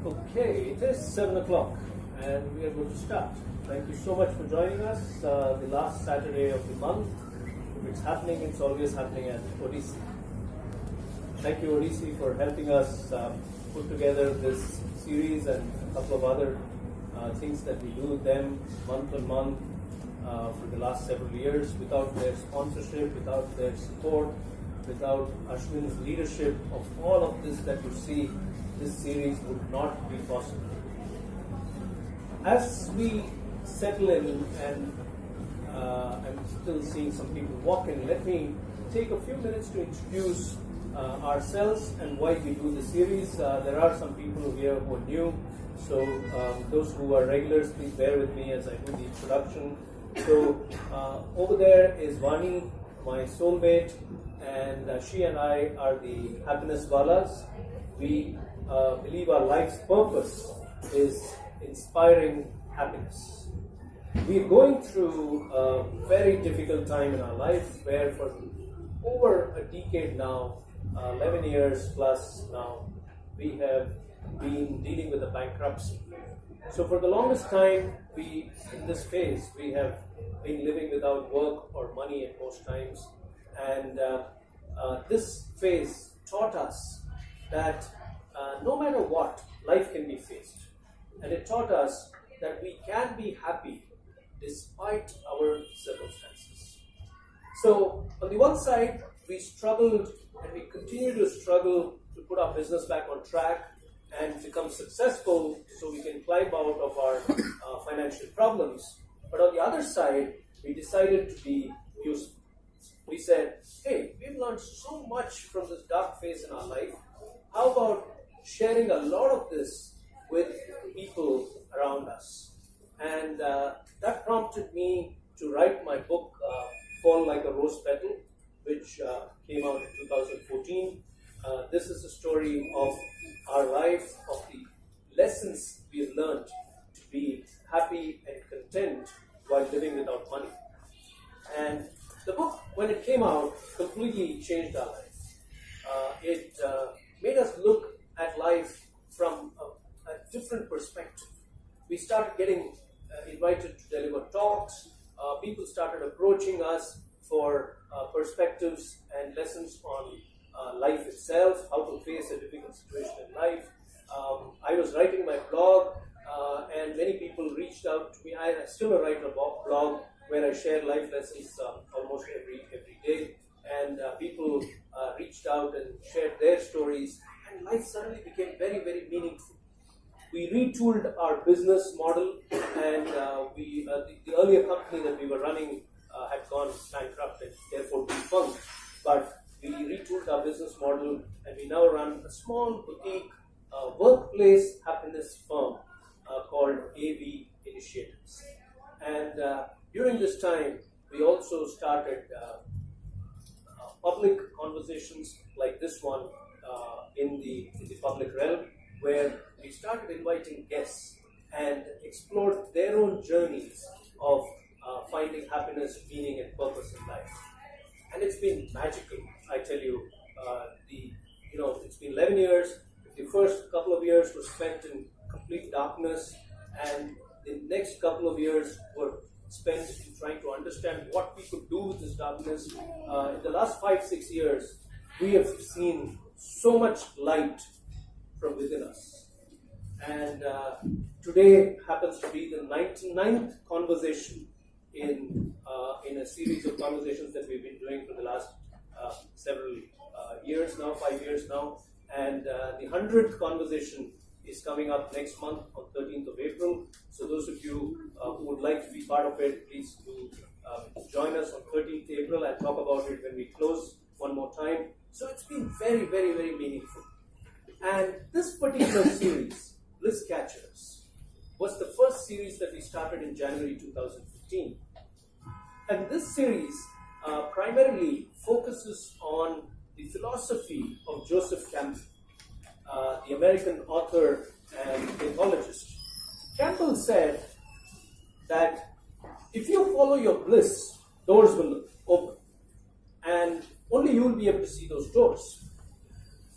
Okay, it is 7 o'clock and we are going to start. Thank you so much for joining us the last Saturday of the month. If it's happening, it's always happening at Odyssey. Thank you, Odyssey, for helping us put together this series and a couple of other things that we do with them month on month for the last several years. Without their sponsorship, without their support, without Ashwin's leadership of all of this that you see, this series would not be possible. As we settle in, and I'm still seeing some people walk in, let me take a few minutes to introduce ourselves and why we do the series. There are some people here who are new, so those who are regulars, please bear with me as I do the introduction. So over there is Vaani, my soulmate, and she and I are the happynesswalas. We believe our life's purpose is inspiring happiness. We're going through a very difficult time in our life where for over a decade now, 11 years plus now, we have been dealing with a bankruptcy. So for the longest time, in this phase, we have been living without work or money at most times. And this phase taught us that no matter what, life can be faced. And it taught us that we can be happy despite our circumstances. So on the one side, we struggled and we continue to struggle to put our business back on track and become successful so we can climb out of our financial problems. But on the other side, we decided to be useful. We said, hey, we've learned so much from this dark phase in our life. How about sharing a lot of this with people around us? And that prompted me to write my book, Fall Like a Rose Petal, which came out in 2014. This is the story of our life, of the lessons we have learned to be happy and content while living without money. And the book, when it came out, completely changed our life. It made us look at life from a different perspective. We started getting invited to deliver talks. People started approaching us for perspectives and lessons on life itself, how to face a difficult situation in life. I was writing my blog, and many people reached out to me. I still write a blog where I share life lessons almost every day. And people reached out and shared their stories, and life suddenly became very, very meaningful. We retooled our business model, and the earlier company that we were running had gone bankrupt and therefore defunct. But we retooled our business model, and we now run a small boutique workplace happiness firm called AV Initiatives. And during this time, we also started public conversations like this one in the public realm, where we started inviting guests and explored their own journeys of finding happiness, meaning, and purpose in life. And it's been magical, I tell you. It's been 11 years. The first couple of years were spent in complete darkness, and the next couple of years were spent in trying to understand what we could do with this darkness. In the last 5-6 years, we have seen so much light from within us. And today happens to be the 99th conversation in a series of conversations that we've been doing for the last several years now, 5 years now. And the 100th conversation is coming up next month on 13th of April. So those of you who would like to be part of it, please do join us on 13th April. I'll talk about it when we close one more time. So it's been very, very, very meaningful. And this particular series, Bliss Catchers, was the first series that we started in January 2015. And this series primarily focuses on the philosophy of Joseph Campbell, the American author and ecologist. Campbell said that if you follow your bliss, doors will open, and only you will be able to see those doors.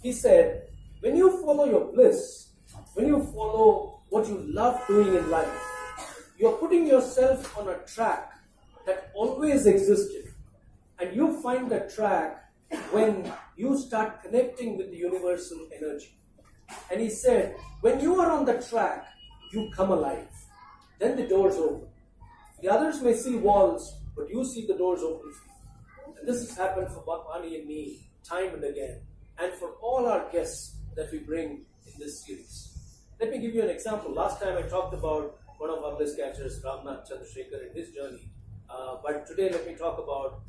He said, when you follow your bliss, when you follow what you love doing in life, you're putting yourself on a track that always existed. And you find the track when you start connecting with the universal energy. And he said, when you are on the track, you come alive. Then the doors open. The others may see walls, but you see the doors open for you. And this has happened for Vaani and me time and again, and for all our guests that we bring in this series. Let me give you an example. Last time I talked about one of our Bliss catchers, Ramnath Chandrasekhar, and his journey. But today let me talk about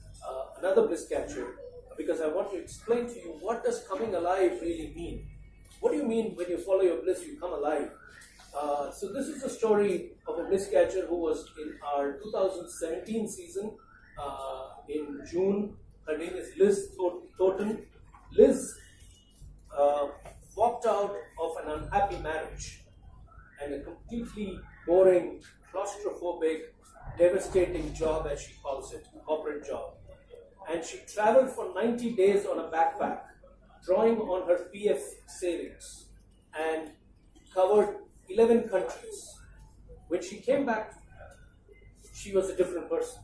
another Bliss catcher, because I want to explain to you, what does coming alive really mean? What do you mean when you follow your bliss, you come alive? So this is the story of a Bliss catcher who was in our 2017 season in June. Her name is Liz Thornton. Liz walked out of an unhappy marriage and a completely boring, claustrophobic, devastating job, as she calls it, a corporate job. And she traveled for 90 days on a backpack, drawing on her PF savings, and covered 11 countries. When she came back, she was a different person.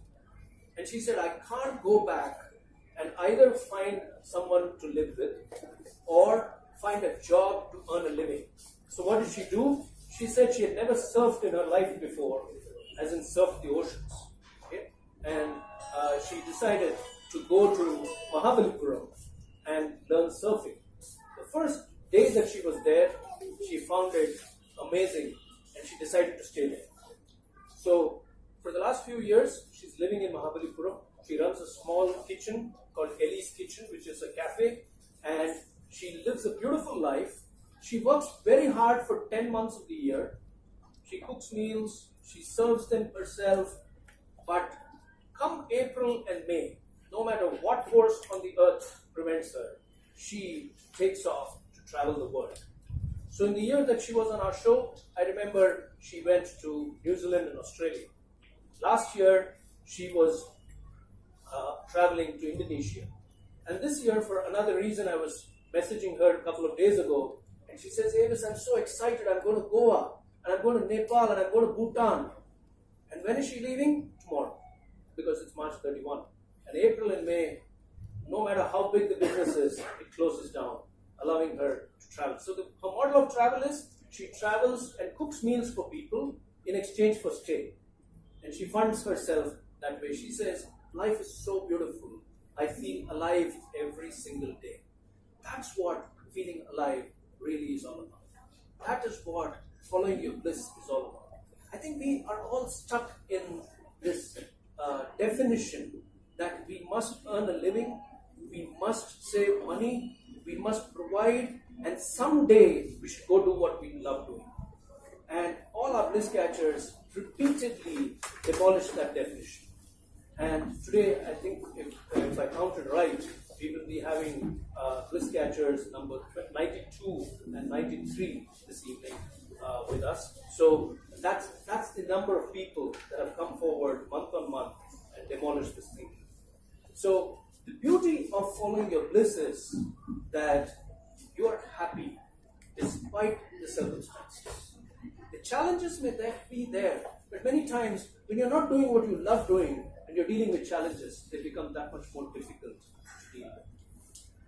And she said, I can't go back and either find someone to live with or find a job to earn a living. So what did she do? She said she had never surfed in her life before, as in surfed the oceans. Okay? And she decided to go to Mahabalipuram and learn surfing. The first day that she was there, she found it amazing and she decided to stay there. So for the last few years, she's living in Mahabalipuram. She runs a small kitchen called Ellie's Kitchen, which is a cafe, and she lives a beautiful life. She works very hard for 10 months of the year. She cooks meals, she serves them herself, but come April and May, no matter what force on the earth prevents her, she takes off to travel the world. So in the year that she was on our show, I remember she went to New Zealand and Australia. Last year, she was traveling to Indonesia. And this year, for another reason, I was messaging her a couple of days ago, and she says, Avis, I'm so excited, I'm going to Goa, and I'm going to Nepal, and I'm going to Bhutan. And when is she leaving? Tomorrow, because it's March 31. And April and May, no matter how big the business is, it closes down, allowing her to travel. So her model of travel is, she travels and cooks meals for people in exchange for stay. And she funds herself that way. She says, life is so beautiful. I feel alive every single day. That's what feeling alive really is all about. That is what following your bliss is all about. I think we are all stuck in this definition that we must earn a living, we must save money, we must provide, and someday we should go do what we love doing. And all our bliss catchers repeatedly demolish that definition. And today, I think, if I counted right, we will be having bliss catchers number 92 and 93 this evening with us. So that's the number of people that have come forward month on month and demolished this thing. So the beauty of following your bliss is that you are happy despite the circumstances. The challenges may be there, but many times when you're not doing what you love doing and you're dealing with challenges, they become that much more difficult to deal with.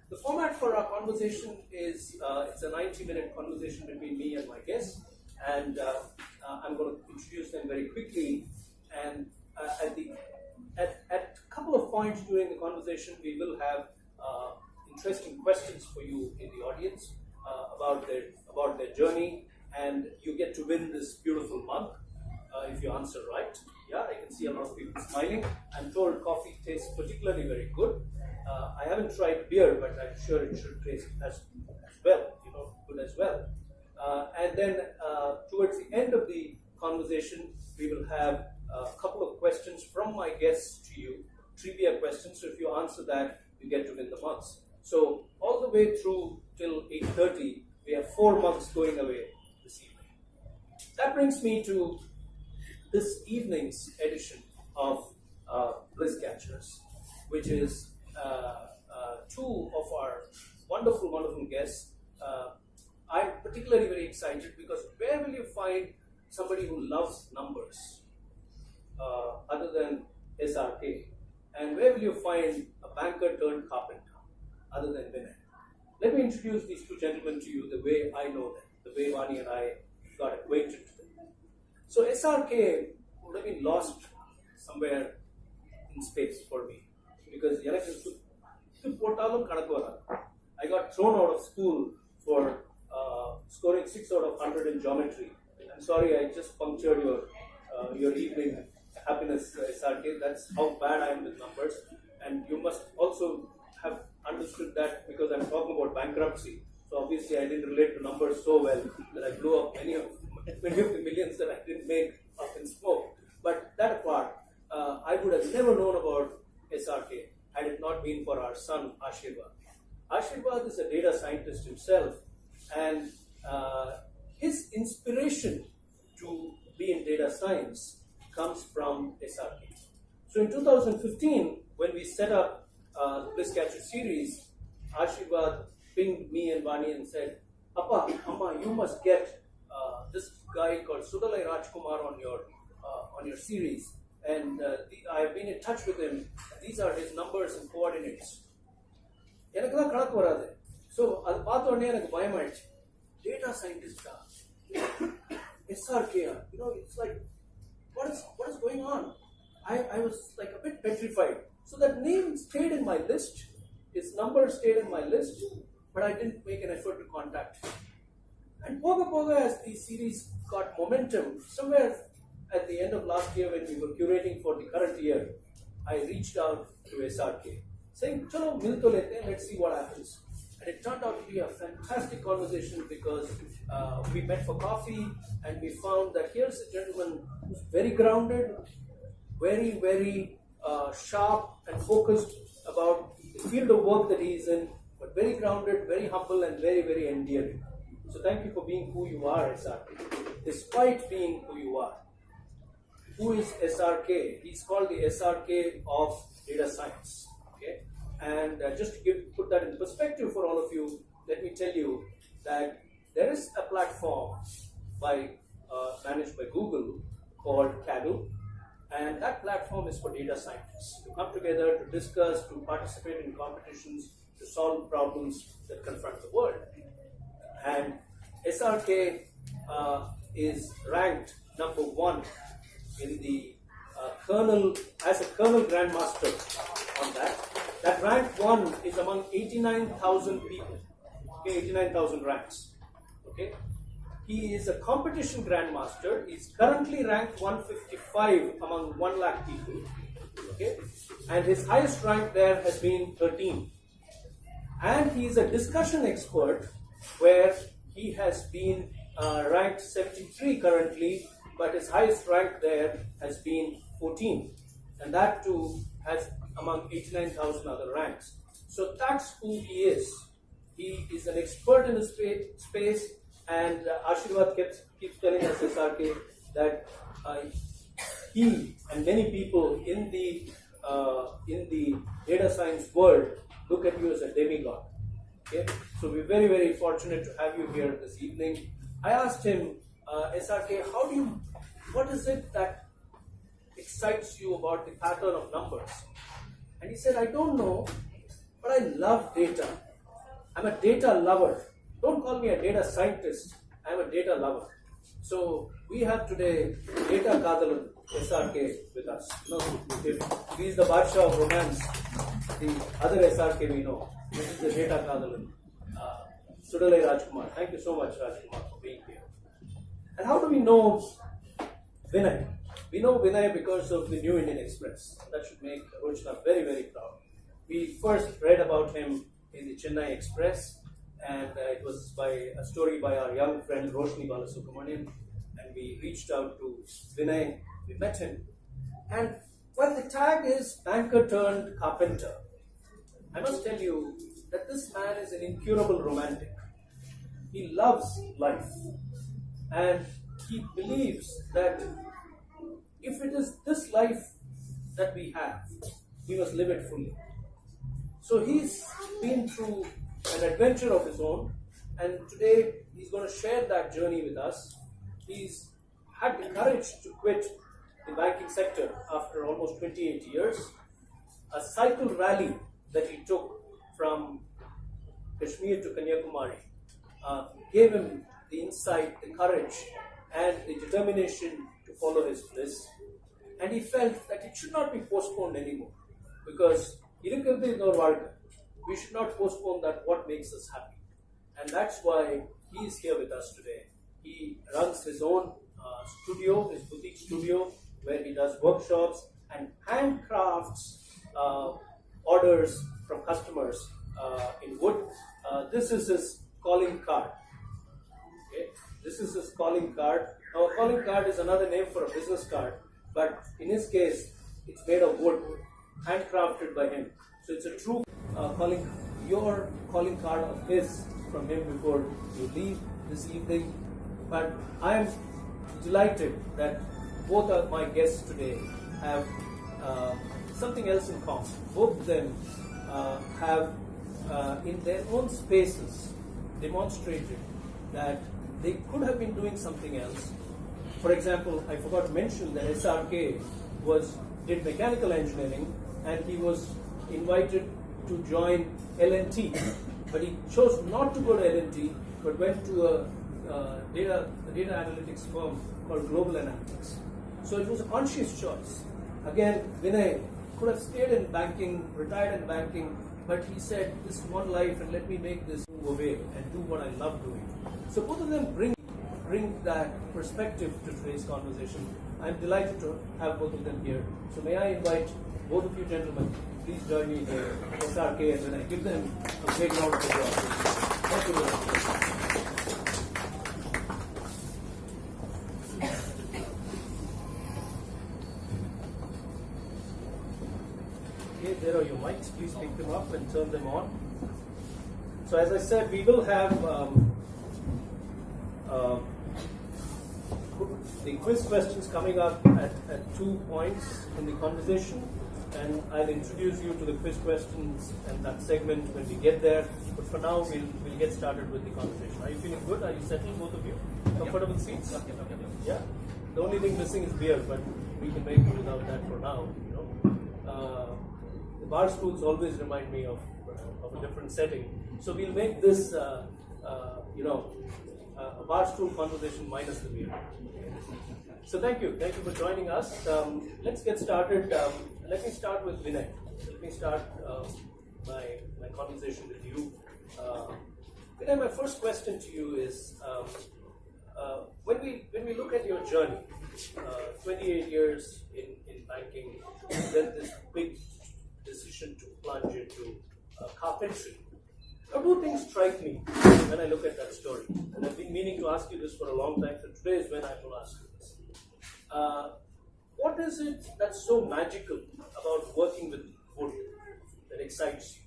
The format for our conversation is it's a 90-minute conversation between me and my guests, and I'm going to introduce them very quickly. And at a couple of points during the conversation, we will have interesting questions for you in the audience about their journey, and you get to win this beautiful mug if you answer right. Yeah, I can see a lot of people smiling. I'm told coffee tastes particularly very good. I haven't tried beer, but I'm sure it should taste as well, good as well. And then towards the end of the conversation, we will have a couple of questions from my guests to you, trivia questions. So if you answer that, you get to win the mugs. So all the way through till 8:30, we have 4 mugs going away this evening. That brings me to this evening's edition of Bliss Catchers, which is two of our wonderful, wonderful guests. I'm particularly very excited because where will you find somebody who loves numbers other than SRK? And where will you find a banker turned carpenter other than Vinay? Let me introduce these two gentlemen to you the way I know them, the way Vaani and I got acquainted with them. So SRK would have been lost somewhere in space for me because I got thrown out of school for scoring 6 out of 100 in geometry. I'm sorry, I just punctured your evening happiness, SRK. That's how bad I am with numbers. And you must also have understood that because I'm talking about bankruptcy. So obviously I didn't relate to numbers so well that I blew up many of the millions that I didn't make up in smoke. But that apart, I would have never known about SRK had it not been for our son Ashirvad. Ashirvad is a data scientist himself, and his inspiration to be in data science comes from SRK. So in 2015, when we set up the Bliss Catcher series, Ashirvad pinged me and Vaani and said, Appa, Amma, you must get this guy called Sudalai Rajkumar on your series. And I have been in touch with him. These are his numbers and coordinates. So, data scientist, SRK, it's like, what is going on? I was like a bit petrified. So that name stayed in my list, his number stayed in my list, but I didn't make an effort to contact him. And Poga, as the series got momentum, somewhere at the end of last year when we were curating for the current year, I reached out to SRK saying, Chalo, mil to lete, let's see what happens. And it turned out to be a fantastic conversation because we met for coffee and we found that here's a gentleman who's very grounded, very, very sharp and focused about the field of work that he's in, but very grounded, very humble and very, very endearing. So thank you for being who you are, SRK, despite being who you are. Who is SRK? He's called the SRK of Data Science. Okay, and just to put that in perspective for all of you, let me tell you that there is a platform managed by Google called Kaggle, and that platform is for data scientists to come together to discuss, to participate in competitions, to solve problems that confront the world. And SRK is ranked number 1 in the kernel, as a kernel Grandmaster on that. That rank 1 is among 89,000 people, okay, 89,000 ranks. Okay, he is a competition Grandmaster. He's currently ranked 155 among 1 lakh people. Okay, and his highest rank there has been 13. And he is a discussion expert where he has been ranked 73 currently, but his highest rank there has been 14, and that too has among 89,000 other ranks. So that's who he is. He is an expert in the space, and Ashirvad keeps telling us, SRK, that he and many people in the data science world look at you as a demigod. Okay? So we're very, very fortunate to have you here this evening. I asked him, SRK, what is it that excites you about the pattern of numbers? And he said, I don't know, but I love data. I'm a data lover. Don't call me a data scientist. I'm a data lover. So we have today Data Kaggle SRK with us. If he's the Badsha of romance, the other SRK we know. This is the Data Kaggle. Sudalai Rajkumar. Thank you so much, Rajkumar, for being here. And how do we know Vinay? We know Vinay because of the New Indian Express. That should make Rochna very, very proud. We first read about him in the Chennai Express, and it was by a story by our young friend Roshni Balasubramanian, and we reached out to Vinay. We met him, and well, the tag is banker turned carpenter. I must tell you that this man is an incurable romantic. He loves life, and he believes that if it is this life that we have, we must live it fully. So he's been through an adventure of his own. And today he's going to share that journey with us. He's had the courage to quit the banking sector after almost 28 years. A cycle rally that he took from Kashmir to Kanyakumari gave him the insight, the courage, and the determination to follow his bliss. And he felt that it should not be postponed anymore, because we should not postpone that what makes us happy. And that's why he is here with us today. He runs his own studio, his boutique studio, where he does workshops and handcrafts orders from customers in wood. This is his calling card. Okay? This is his calling card. Now, a calling card is another name for a business card, but in his case, it's made of wood, handcrafted by him. So it's a true your calling card of his from him before you leave this evening. But I am delighted that both of my guests today have something else in common. Both of them have, in their own spaces, demonstrated that they could have been doing something else. For example, I forgot to mention that SRK did mechanical engineering, and he was invited to join L&T, but he chose not to go to L&T, but went to a data analytics firm called Global Analytics. So it was a conscious choice. Again, Vinay could have stayed in banking, retired in banking, but he said, this is one life and let me make this move away and do what I love doing. So both of them bring that perspective to today's conversation. I'm delighted to have both of them here. So may I invite both of you gentlemen, please join me here, SRK and Vinay. Give them a big round of applause. Thank you very much. Okay, there are your mics. Please pick them up and turn them on. So as I said, we will have the quiz questions coming up at 2 points in the conversation, and I'll introduce you to the quiz questions and that segment when we get there. But for now, we'll get started with the conversation. Are you feeling good? Are you settled, both of you? Comfortable seats? Yeah. The only thing missing is beer, but we can make it without that for now. The bar stools always remind me of a different setting, so we'll make this a bar stool conversation minus the beer. So thank you for joining us. Let's get started. Let me start with Vinay. Let me start my conversation with you. Vinay, my first question to you is, when we look at your journey, 28 years in banking, then this big decision to plunge into carpentry. Now, two things strike me when I look at that story, and I've been meaning to ask you this for a long time, so today is when I will ask you this. What is it that's so magical about working with wood that excites you?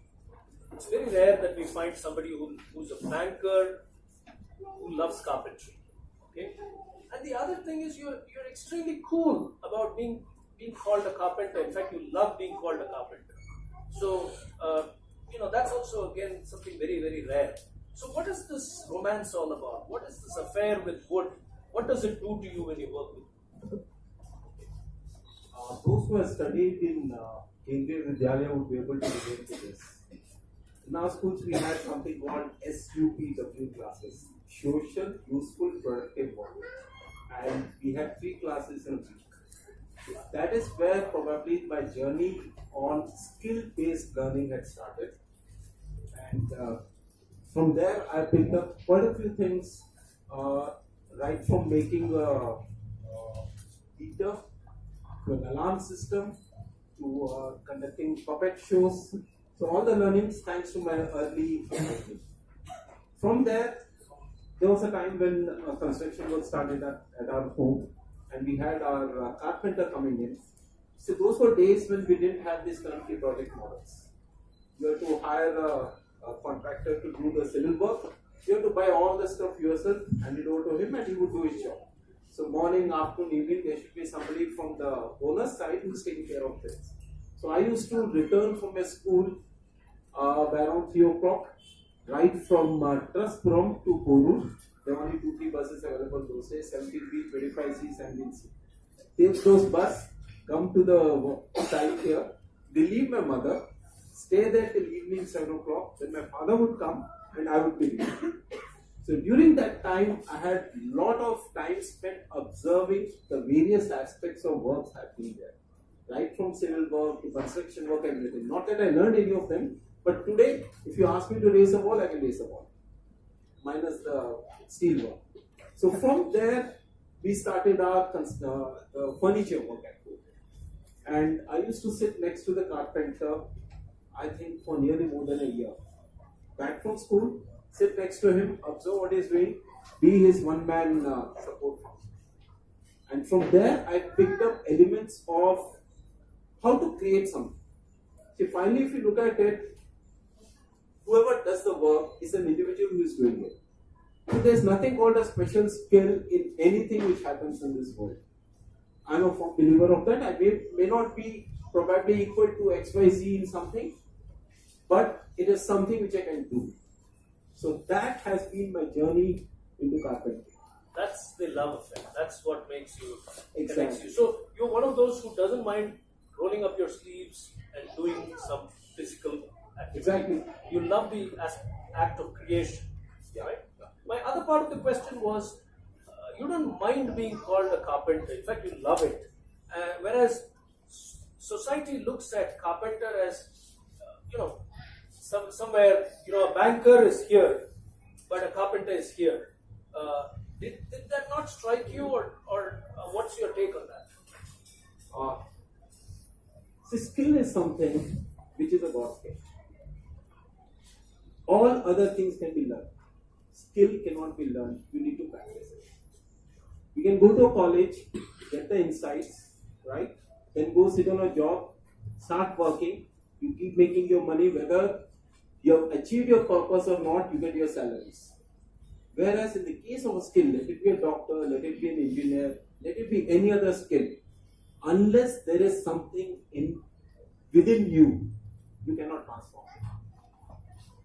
It's very rare that we find somebody who's a banker who loves carpentry. Okay? And the other thing is you're extremely cool about being called a carpenter. In fact, you love being called a carpenter. So, that's also, again, something very, very rare. So what is this romance all about? What is this affair with wood? What does it do to you when you work with wood? Those who have studied in Indian Vidyalaya would be able to relate to this. In our schools, we had something called SUPW classes, Social, Useful, Productive Work. And we had 3 classes in a week. That is where probably my journey on skill-based learning had started. And from there, I picked up quite a few things, right from making a heater, to an alarm system, to conducting puppet shows. So all the learnings thanks to my early education. From there was a time when construction was started at our home, and we had our carpenter coming in. So those were days when we didn't have these turnkey project models. You had to hire a contractor to do the civil work. You had to buy all the stuff yourself, hand it over to him, and he would do his job. So morning, afternoon, evening, there should be somebody from the owner's side who's taking care of things. So I used to return from my school by around 3 o'clock, right from Trustprom to Porur. There were only 2-3 buses available those days, 17B, 25C, 17C. Take those bus, come to the site here, relieve my mother, stay there till evening 7 o'clock, then my father would come and I would be relieved. So during that time, I had a lot of time spent observing the various aspects of works happening there. Right from civil work to construction work, everything. Not that I learned any of them, but today, if you ask me to raise a wall, I can raise a wall. Minus the steel work. So from there, we started our furniture work at home. And I used to sit next to the carpenter, I think for nearly more than a year. Back from school, sit next to him, observe what he's doing, be his one-man support function. And from there, I picked up elements of how to create something. See, finally, if you look at it, whoever does the work is an individual who is doing it. So there's nothing called a special skill in anything which happens in this world. I'm a firm believer of that. I may not be probably equal to XYZ in something, but it is something which I can do. So that has been my journey into carpentry. That's the love affair. That's what makes you, Exactly. connects you. So you're one of those who doesn't mind rolling up your sleeves and doing some physical activity. Exactly. You love the act of creation, right? My other part of the question was, you don't mind being called a carpenter. In fact, you love it. Whereas society looks at carpenter as, somewhere, a banker is here, but a carpenter is here. Did that not strike you, or what's your take on that? See, skill is something which is a God's gift. All other things can be learned. Skill cannot be learned. You need to practice it. You can go to a college, get the insights, right? Then go sit on a job, start working. You keep making your money, whether you have achieved your purpose or not, you get your salaries. Whereas in the case of a skill, let it be a doctor, let it be an engineer, let it be any other skill, unless there is something within you, you cannot transform.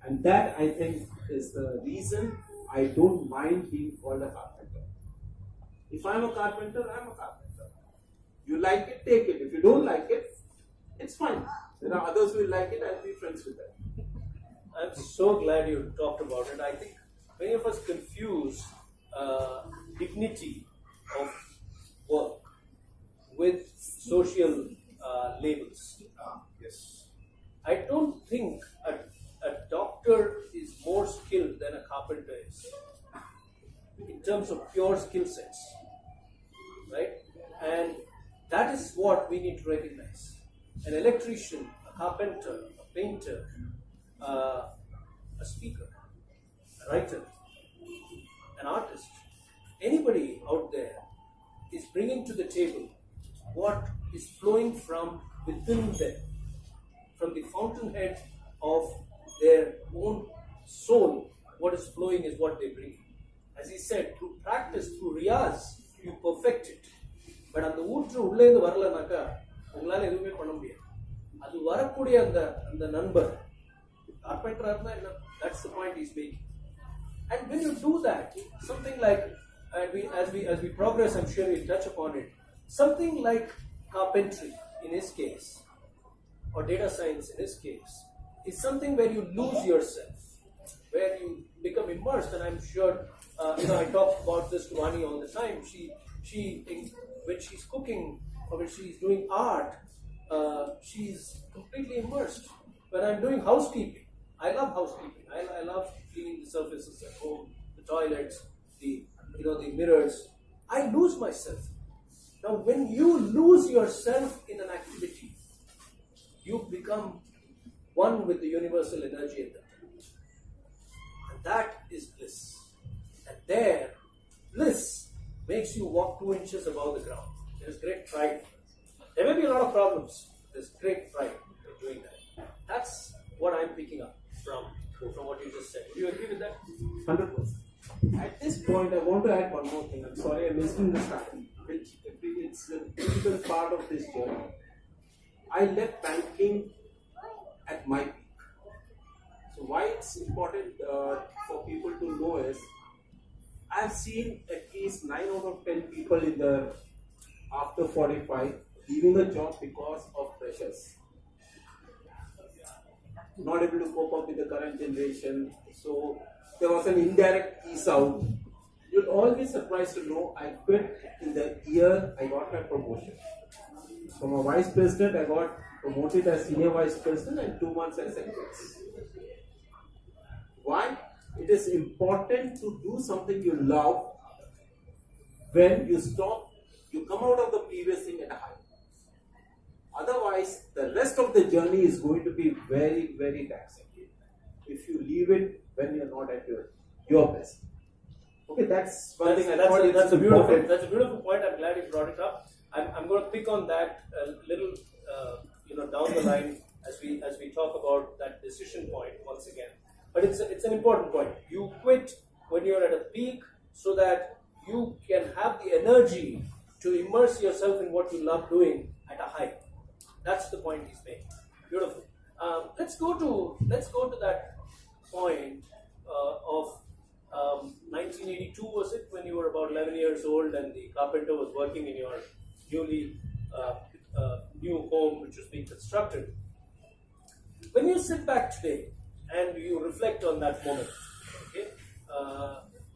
And that, I think, is the reason I don't mind being called a carpenter. If I'm a carpenter, I'm a carpenter. You like it, take it. If you don't like it, it's fine. There are others who will like it, I'll be friends with them. I'm so glad you talked about it. I think many of us confuse dignity of work with social labels. Yes. I don't think a doctor is more skilled than a carpenter is in terms of pure skill sets, right? And that is what we need to recognize. An electrician, a carpenter, a painter, a speaker, a writer, an artist, anybody out there is bringing to the table what is flowing from within them, from the fountainhead of their own soul. What is flowing is what they bring. As he said, through practice, through riyaz, you perfect it. But அந்த ஊற்று உள்ளே இருந்து வரலனாக்கா உங்களால எதுவுமே பண்ண முடியாது. அது வரக்கூடிய அந்த நண்பர் carpenter இருந்தா என்ன, that's the point he's making. And when you do that, something like, as we progress, I'm sure we'll touch upon it, something like carpentry in his case, or data science in his case, is something where you lose yourself, where you become immersed. And I'm sure, I talk about this to Vaani all the time. When she's cooking or when she's doing art, she's completely immersed. When I'm doing housekeeping, I love housekeeping. I love cleaning the surfaces at home, the toilets, the mirrors. I lose myself. Now, when you lose yourself in an activity, you become one with the universal energy at that time. And that is bliss. And there, bliss makes you walk 2 inches above the ground. There's great pride. There may be a lot of problems. There's great pride in doing that. That's what I'm picking up from what you just said. Do you agree with that? 100%. At this point, I want to add one more thing. I'm sorry I missed in this time, which it's a critical part of this journey. I left banking at my peak. So why what's important for people to know is, I've seen at least 9 out of 10 people in the after 45 leaving a job because of pressures. Not able to cope up with the current generation, so there was an indirect ease out. You'll all be surprised to know I quit in the year I got my promotion. From a vice president, I got promoted as senior vice president and 2 months as executive. Why? It is important to do something you love. When you stop, you come out of the previous thing at a high. Otherwise, the rest of the journey is going to be very, very taxing if you leave it when you're not at your best. Okay, that's one thing. That's a beautiful point. I'm glad you brought it up. I'm going to pick on that a little, down the line as we talk about that decision point once again. But it's an important point. You quit when you're at a peak so that you can have the energy to immerse yourself in what you love doing at a high. That's the point he's making. Beautiful. Let's go to that point of 1982, was it, when you were about 11 years old and the carpenter was working in your newly new home which was being constructed. When you sit back today and you reflect on that moment, okay,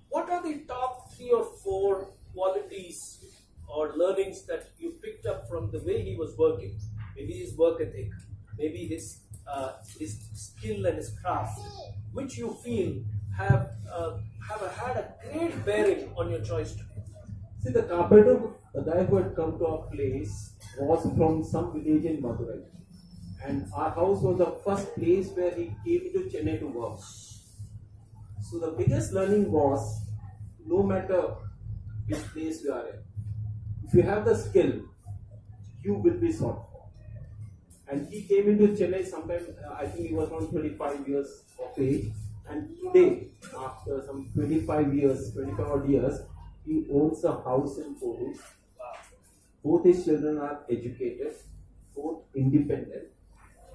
what are the top 3 or 4 qualities or learnings that you picked up from the way he was working? Maybe his work ethic, maybe his skill and his craft, which you feel have had a great bearing on your choice today. See, the carpenter, the guy who had come to our place, was from some village in Madurai. And our house was the first place where he came to Chennai to work. So the biggest learning was, no matter which place you are in, if you have the skill, you will be sought for. And he came into Chennai sometime, I think he was around 25 years of age. And today, after some 25 odd years, he owns a house in Koru. Both his children are educated, both independent,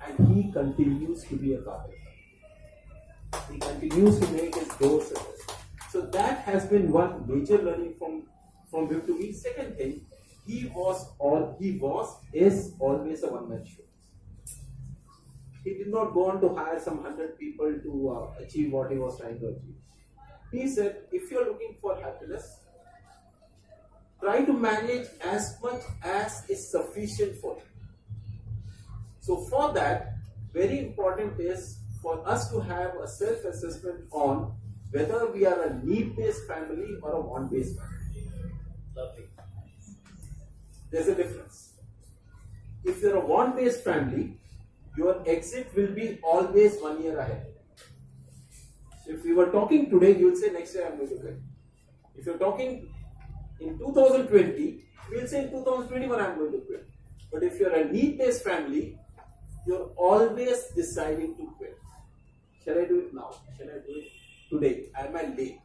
and he continues to be a carpenter. He continues to make his doors. So that has been one major learning from him to me. Second thing, is always a one-man show. He did not go on to hire some 100 people to achieve what he was trying to achieve. He said, if you are looking for happiness, try to manage as much as is sufficient for you. So for that, very important is for us to have a self-assessment on whether we are a need-based family or a want-based family. Lovely. There's a difference. If you're a want-based family, your exit will be always 1 year ahead. So if we were talking today, you will say next year I'm going to quit. If you're talking in 2020, we'll say in 2021 I'm going to quit. But if you're a need-based family, you're always deciding to quit. Shall I do it now? Shall I do it today? Am I late?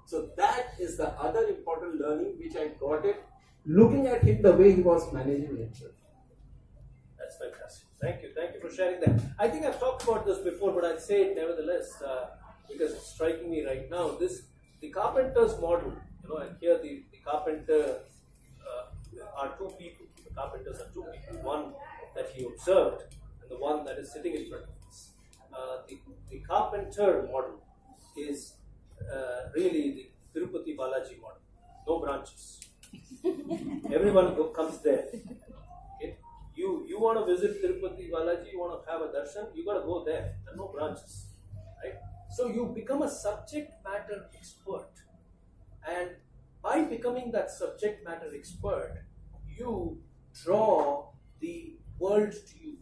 So that is the other important learning which I got it looking at him the way he was managing himself. That's fantastic. Thank you for sharing that. I think I've talked about this before, but I'll say it nevertheless because it's striking me right now. The carpenter's model, and here the carpenter are 2 people. The carpenters are 2 people. One that he observed, and the one that is sitting in front of us. The carpenter model is really the Tirupati Balaji model. No branches. Everyone comes there. Okay? You want to visit Tirupati Balaji, you want to have a darshan, you got to go there. There are no branches. Right? So you become a subject matter expert. And by becoming that subject matter expert, you draw the world to you.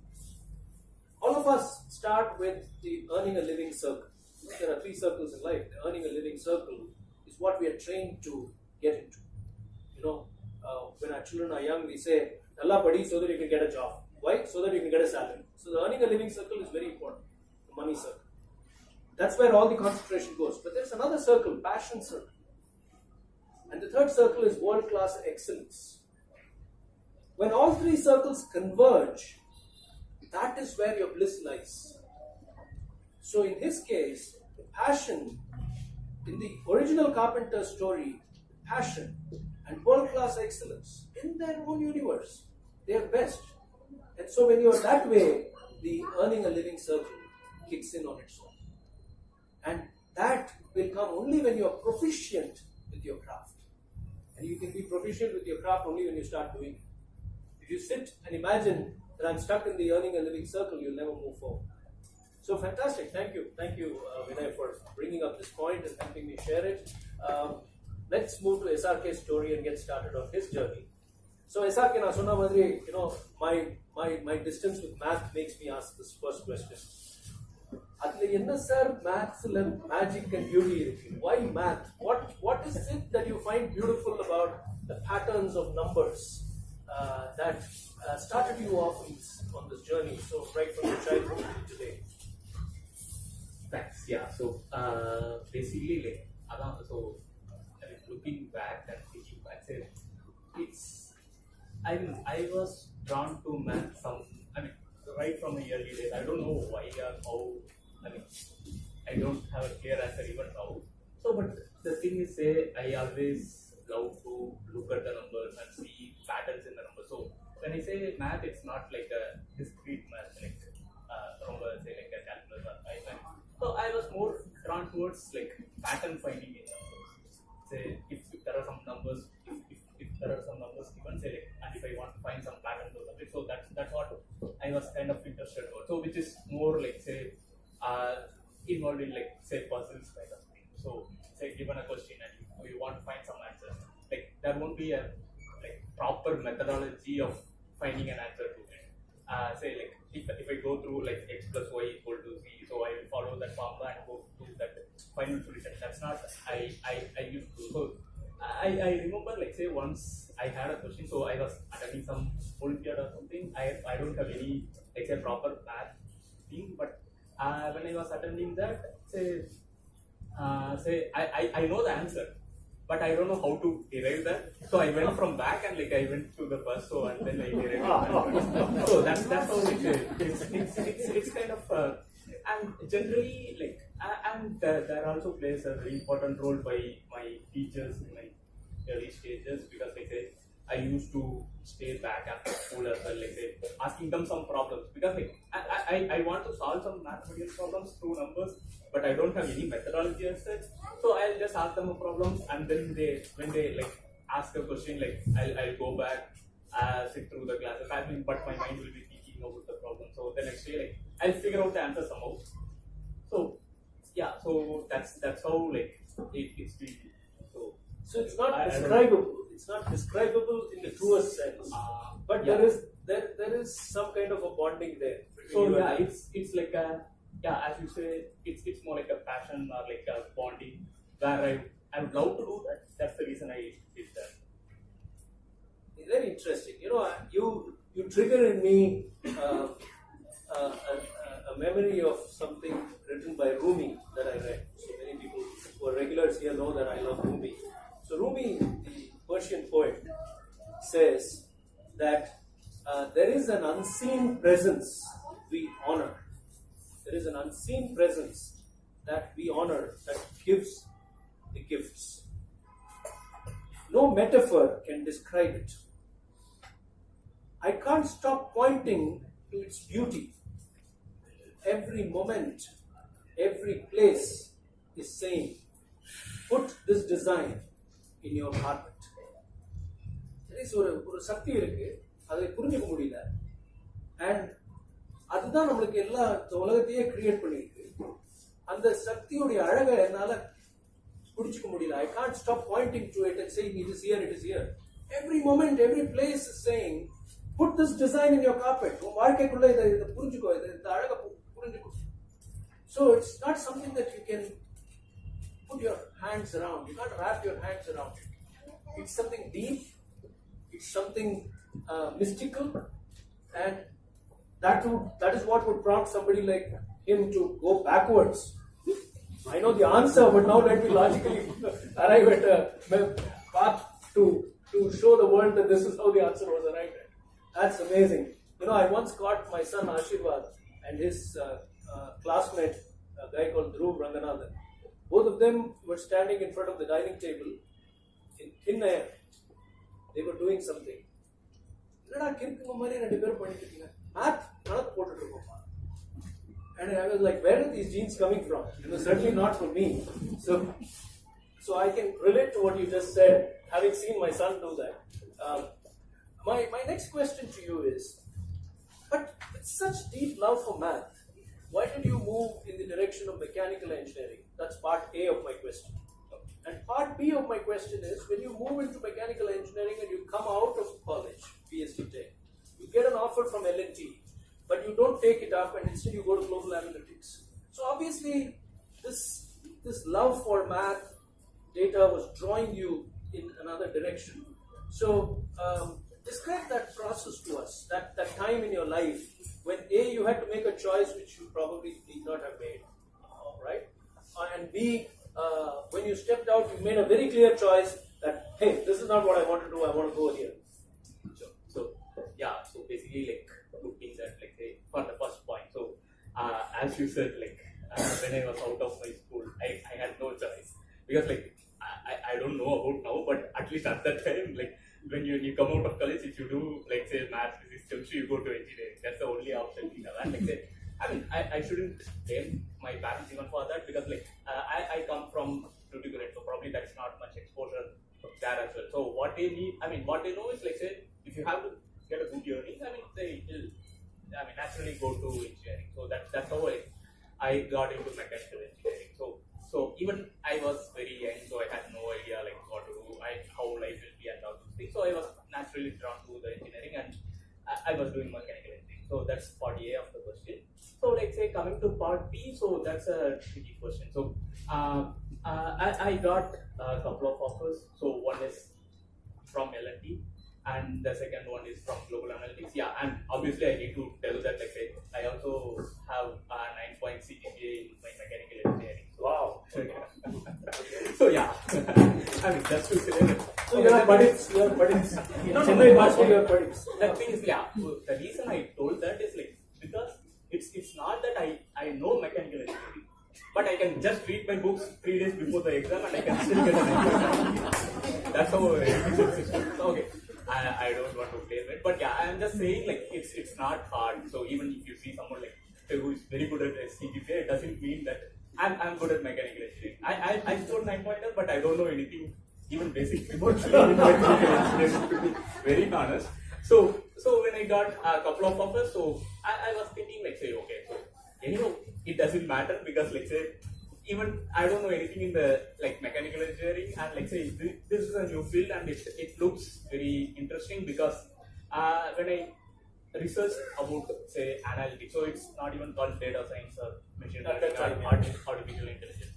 All of us start with the earning a living circle. There are 3 circles in life. The earning a living circle is what we are trained to get into. When our children are young, we say, Allah padi so that you can get a job. Why? So that you can get a salary. So the earning a living circle is very important. The money circle. That's where all the concentration goes. But there's another circle, passion circle. And the 3rd circle is world-class excellence. When all 3 circles converge, that is where your bliss lies. So in his case, the passion, in the original Carpenter story, passion and world-class excellence in their own universe, they are best. And so when you are that way, the earning a living circle kicks in on its own. And that will come only when you are proficient with your craft. And you can be proficient with your craft only when you start doing it. If you sit and imagine that I'm stuck in the earning a living circle, you'll never move forward. So fantastic. Thank you, Vinay, for bringing up this point and helping me share it. Let's move to SRK's story and get started on his journey. So SRK, na sonna madri, my distance with math makes me ask this first question. Adle enna sir maths magic and beauty irukku? Why math? What is it that you find beautiful about the patterns of numbers that started you off on this journey? So right from your childhood to today. Thanks. Yeah. So basically, looking back and thinking back, I was drawn to math right from the early days. I don't know why or how. I don't have a clear answer even now. So, but the thing is, I always love to look at the numbers and see patterns in the numbers. So when I say math, it's not like a discrete math, like a calculus or Python. So I was more drawn towards pattern finding in numbers. Say if there are some numbers, if there are some numbers given, and if I want to find some pattern to it, so that's what I was kind of interested in. So which is more involved in puzzles kind of thing. So say given a question and you want to find some answers, there won't be a proper methodology of finding an answer to it. If I go through x plus y equal to z, so I will follow that formula and go to that final solution. That's not I used to. So I remember once I had a question, so I was attending some Olympiad or something. I don't have any proper math thing, but when I was attending that, I know the answer, but I don't know how to derive that. So I went from back and I went to the first, so and then I derived it. So that's how it's kind of and generally and there also plays a very important role by my teachers in my early stages, because I used to stay back after school as well, asking them some problems, because I want to solve some mathematical problems through numbers, but I don't have any methodology as such. So I'll just ask them problems, and then when they ask a question, I'll go back, sit through the classes. But my mind will be thinking about the problem. So the next day, I'll figure out the answer somehow. So yeah, so that's how it's been. So it's not describable. It's not describable in the truest sense. But yeah. there is some kind of a bonding there. So yeah, it's like a, as you say, it's more like a passion or like a bonding where I would love to do that. That's the reason I did that. Very interesting. You trigger in me a memory of something written by Rumi that I read. So many people who are regulars here know that I love Rumi. So Rumi, the Persian poet, says that there is an unseen presence we honor. There is an unseen presence that we honor that gives the gifts. No metaphor can describe it. I can't stop pointing to its beauty. Every moment, every place is saying, put this design in your carpet. There is ஒரு சக்தி இருக்கு, அதை புரிஞ்சுக்க முடியல. And அதுதான் நம்மளுக்கு எல்லா உலகத்தையே create பண்ணிருக்கு. அந்த சக்தியுடைய அழகை என்னால புரிஞ்சுக்க முடியல. I can't stop pointing to it and saying it is here, it is here. Every moment, every place is saying, put this design in your carpet. உன் வாழ்க்கைக்குள்ள இதை புரிஞ்சுக்கோ, இந்த அழகை புரிஞ்சுக்கோ. So it's not something that you can put your hands around. You can't wrap your hands around it. It's something deep. It's something mystical, and that is what would prompt somebody like him to go backwards. I know the answer, but now let me logically arrive at a path to show the world that this is how the answer was arrived at. That's amazing. I once caught my son Ashirwad and his classmate a guy called Ranganathan. Both of them were standing in front of the dining table in thin air. They were doing something. And I was like, where are these genes coming from? Certainly not from me. So I can relate to what you just said, having seen my son do that. My next question to you is, but with such deep love for math, why did you move in the direction of mechanical engineering? That's part A of my question. And part B of my question is, when you move into mechanical engineering and you come out of college, PhD Tech, you get an offer from L&T, but you don't take it up and instead you go to global analytics. So obviously, this love for math, data was drawing you in another direction. So describe that process to us, that time in your life when A, you had to make a choice which you probably did not have made, right? And B, when you stepped out, you made a very clear choice that, hey, this is not what I want to do, I want to go here. So basically, like, looking at, like, say, for the first point, so as you said, like, when I was out of my school, I had no choice, because, like, I don't know about now, but at least at that time, like, when you come out of college, if you do, like, say, math, physics, chemistry, you go to engineering. That's the only option we have. And, like, say, I mean, I shouldn't blame my parents even for that, because, like, I come from Tuticorin, so probably that's not much exposure there as well. So what they need, what they know is, like, say, if you have to get a good earning, they will, naturally go to engineering. So that's how I got into mechanical engineering. So even I was very young, so I had no idea, like, what to do, how life will be and all those things. So I was naturally drawn to the engineering, and I was doing mechanical engineering. So that's part A of the question. So, like, say, coming to part B, so that's a tricky question. So I got a couple of offers. So one is from L&T, and the second one is from Global Analytics. Yeah, and obviously I need to tell that, like, say, I also have a 9 CGPA in my mechanical engineering. So, wow. So yeah, just to say that. So you are buddies. You are buddies. Chennai Master, you are buddies. The thing is, so the reason I told that is, like, because it's not that I know mechanical engineering, but I can just read my books 3 days before the exam and I can still get an exam. That's how education system. Okay, I don't want to blame it, but yeah, I'm just saying, like, it's not hard. So even if you see someone like who is very good at CGPA, it doesn't mean that I'm good at mechanical engineering. I scored 9 pointers, but I don't know anything even basic about mechanical engineering, to be very honest. So when I got a couple of offers, so I was thinking, like, say, okay, so anyhow, it doesn't matter, because, like, say, even I don't know anything in the, like, mechanical engineering, and, like, say, this is a new field and it looks very interesting, because when I researched about, say, analytics, so it's not even called data science or machine learning or artificial intelligence.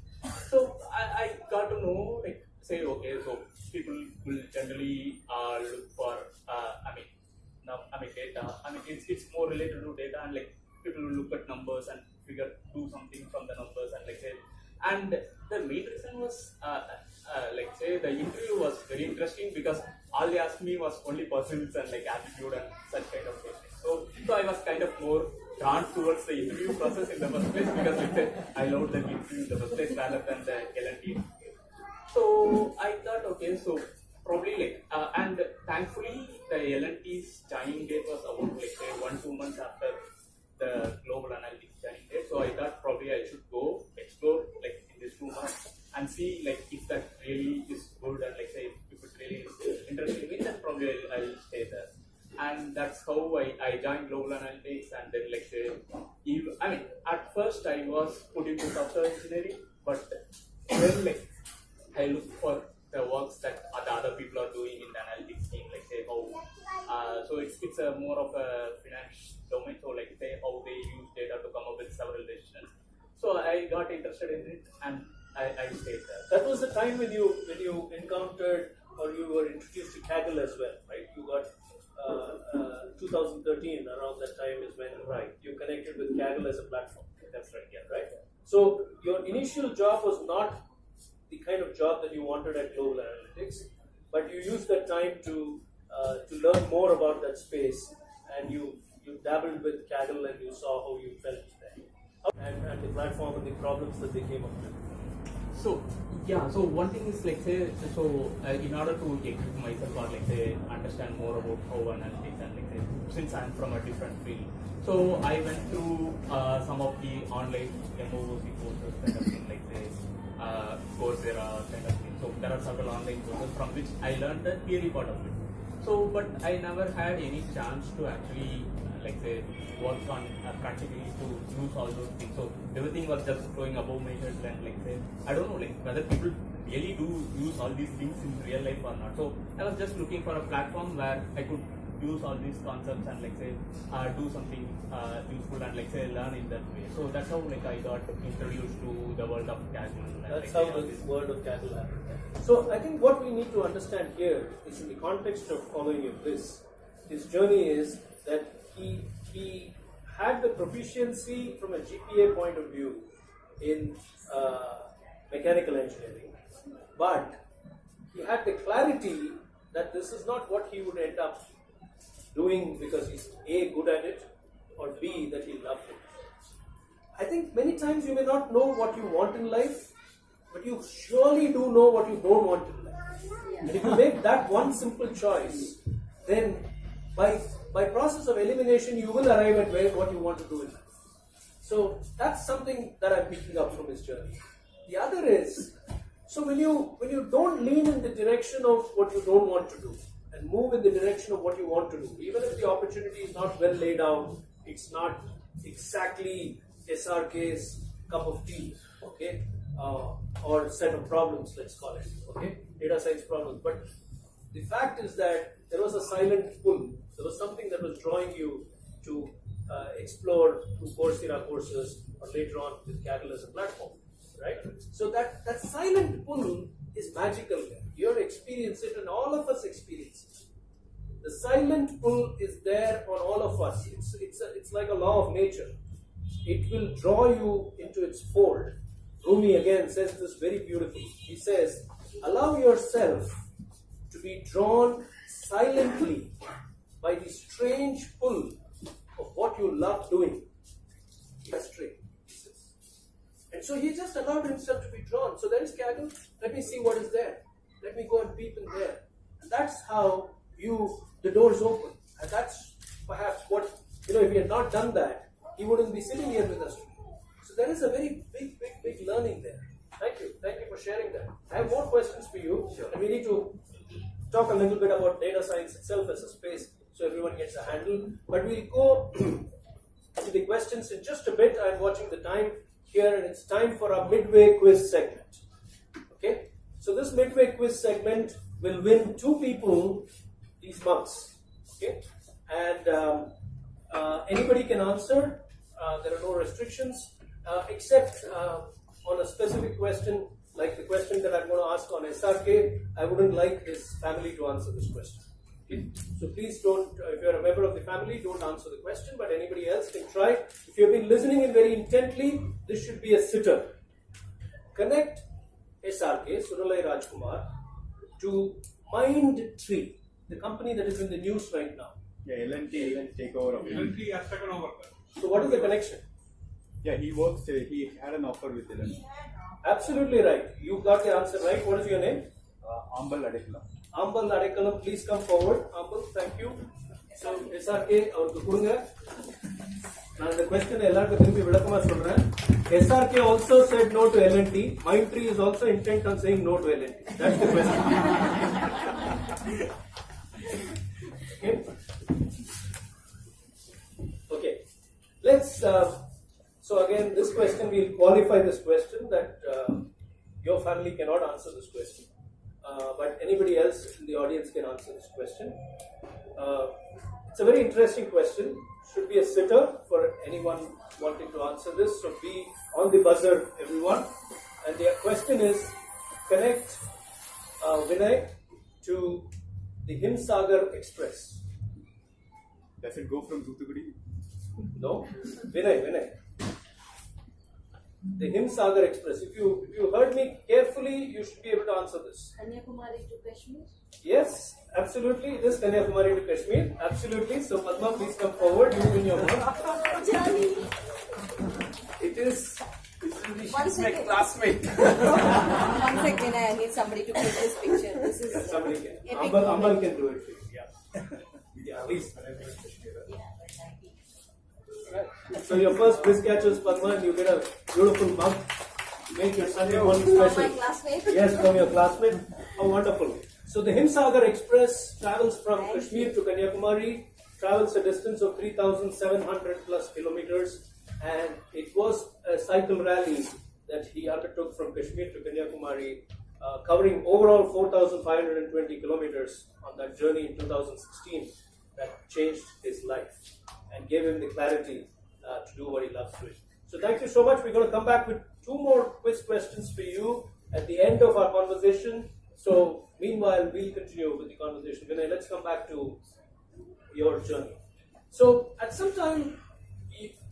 So I got to know, like, say, okay, so people will generally look for, data. It's more related to data, and, like, people will look at numbers and do something from the numbers, and, like, say, and the main reason was, like, say, the interview was very interesting, because all they asked me was only puzzles and, like, aptitude and such kind of questions. So I was kind of more drawn towards the interview process in the first place, because, like, say, I loved the interview in the first place rather than the L&T. So I thought, okay, so probably, like, and thankfully the L&T's joining date was about, like, say, 1-2 months after the global analytics joining date. So I thought probably I should go explore, like, in these 2 months and see, like, if that really is good, and, like, say, if it really is interesting me, then probably I'll stay there. And that's how I joined global analytics. And then, like, say, at first I was put into software engineering, but then, like, I look for the works that the other people are doing in the analytics team, like, say, how, so it's a more of a finance domain, so, like, say, how they use data to come up with several decisions. So I got interested in it, and I stayed there. That was the time when you encountered, or you were introduced to Kaggle as well, right? You got 2013, around that time is when, right, you connected with Kaggle as a platform. That's right, yeah. Right? So your initial job was not the kind of job that you wanted at Global Analytics, but you used that time to learn more about that space, and you dabbled with Kaggle and you saw how you felt there. And the platform and the problems that they came up with. So yeah, so one thing is like say, in order to equip myself or like say understand more about how analytics and like say, since I'm from a different field, so I went through some of the online MOOC courses kind of thing, like say Coursera kind of thing. So there are several online courses from which I learned the theory part of it. So but I never had any chance to actually like say work on practically to use all those things. So everything was just flowing above my head and like say I don't know like whether people really do use all these things in real life or not. So I was just looking for a platform where I could use all these concepts and like say do something useful and like say learn in that way. So that's how like I got introduced to the world of Kaggle. That's how the world of Kaggle happened. So I think what we need to understand here is in the context of following your Bliss, his journey is that he had the proficiency from a GPA point of view in mechanical engineering, but he had the clarity that this is not what he would end up doing because he's A, good at it, or B, that he loved it. I think many times you may not know what you want in life, but you surely do know what you don't want in life. And if you make that one simple choice, then by process of elimination, you will arrive at what you want to do in life. So that's something that I'm picking up from his journey. The other is, so when you don't lean in the direction of what you don't want to do and move in the direction of what you want to do, even if the opportunity is not well laid out, it's not exactly SRK's cup of tea, okay, or set of problems, let's call it, okay, data science problems. But the fact is that there was a silent pull. There was something that was drawing you to explore through Coursera courses or later on with Kaggle as a platform, right? So that silent pull is magical there. You experience it and all of us experience it. The silent pull is there on all of us. It's like a law of nature. It will draw you into its fold. Rumi again says this very beautifully. He says, allow yourself to be drawn silently by the strange pull of what you love doing. Strange, he says. And so he just allowed himself to be drawn. So there is Kaggle. Let me see what is there. Let me go and peep in there. And that's how the doors open. And that's perhaps what, if he had not done that, he wouldn't be sitting here with us today. So there is a very big learning there. Thank you for sharing that. I have more questions for you. Sure. And we need to talk a little bit about data science itself as a space so everyone gets a handle. But we'll go to the questions in just a bit. I'm watching the time here and it's time for our midway quiz segment. Okay? So this midway quiz segment will win 2 people these months. Okay? And anybody can answer. There are no restrictions except on a specific question like the question that I'm going to ask on SRK. I wouldn't like his family to answer this question. Okay? So please don't, if you're a member of the family, don't answer the question, but anybody else can try. If you've been listening in very intently, this should be a sitter. Connect SRK, Sudalai Rajkumar, to Mindtree, the company that is in the news right now. Yeah, L&T takeover of L&T has taken over. So what is the connection? Yeah, he had an offer with L&T. Absolutely right. You got the answer right. What is your name? Ambal Adekala. Ambal Adekala, please come forward. Ambal, thank you. So, SRK, avarku kudunga. Now the question ellarku thirumbi vilakkama solren. SRK also said no to L&T. Mindtree is also intent on saying no to L&T. That's the question. Okay. Okay. Let's. So again, this question, we'll qualify this question that your family cannot answer this question, but anybody else in the audience can answer this question. It's a very interesting question. Should be a sitter for anyone wanting to answer this. So be on the buzzer, everyone. And the question is, connect Vinay to the Himsagar Express. Does it go from Thoothukudi? No, Vinay. The Himsagar Express. If you heard me carefully, you should be able to answer this. Kanyakumari to Kashmir? Yes, absolutely. It is Kanyakumari to Kashmir. Absolutely. So Padma, please come forward. You in your work. It is One she's my second. classmate. One second, I need somebody to click this picture. This is Somebody can. epic Ambal moment. can do it for you. Yeah. Yeah, please. Right. So your first Bliss Catchers, Padma, and you get a beautiful mug. Make your Sunday morning From my special. classmate. Yes, from your classmate. How wonderful. So the Himsagar Express travels from Kashmir to Kanyakumari, travels a distance of 3,700 plus kilometers, and it was a cycle rally that he undertook from Kashmir to Kanyakumari, covering overall 4,520 kilometers on that journey in 2016 that changed his life and gave him the clarity to do what he loves doing. So thank you so much. We're going to come back with 2 more quiz questions for you at the end of our conversation. So meanwhile, we'll continue with the conversation. Vinay, let's come back to your journey. So at some time,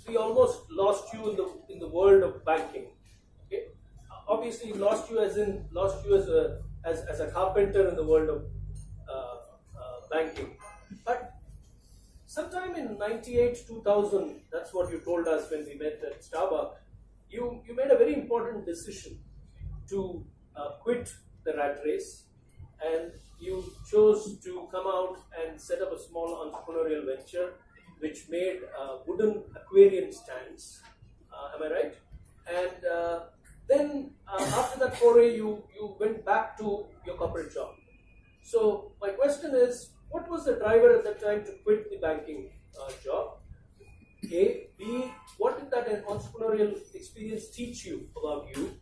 we almost lost you in the world of banking. Okay? Obviously, lost you as a carpenter in the world of banking. But sometime in 98, 2000, that's what you told us when we met at Starbucks, you made a very important decision to quit the rat race, and you chose to come out and set up a small entrepreneurial venture which made wooden aquarium stands. Am I right? And then after that foray, you went back to your corporate job. So my question is, what was the driver at that time to quit the banking job? A. B. What did that entrepreneurial experience teach you about you?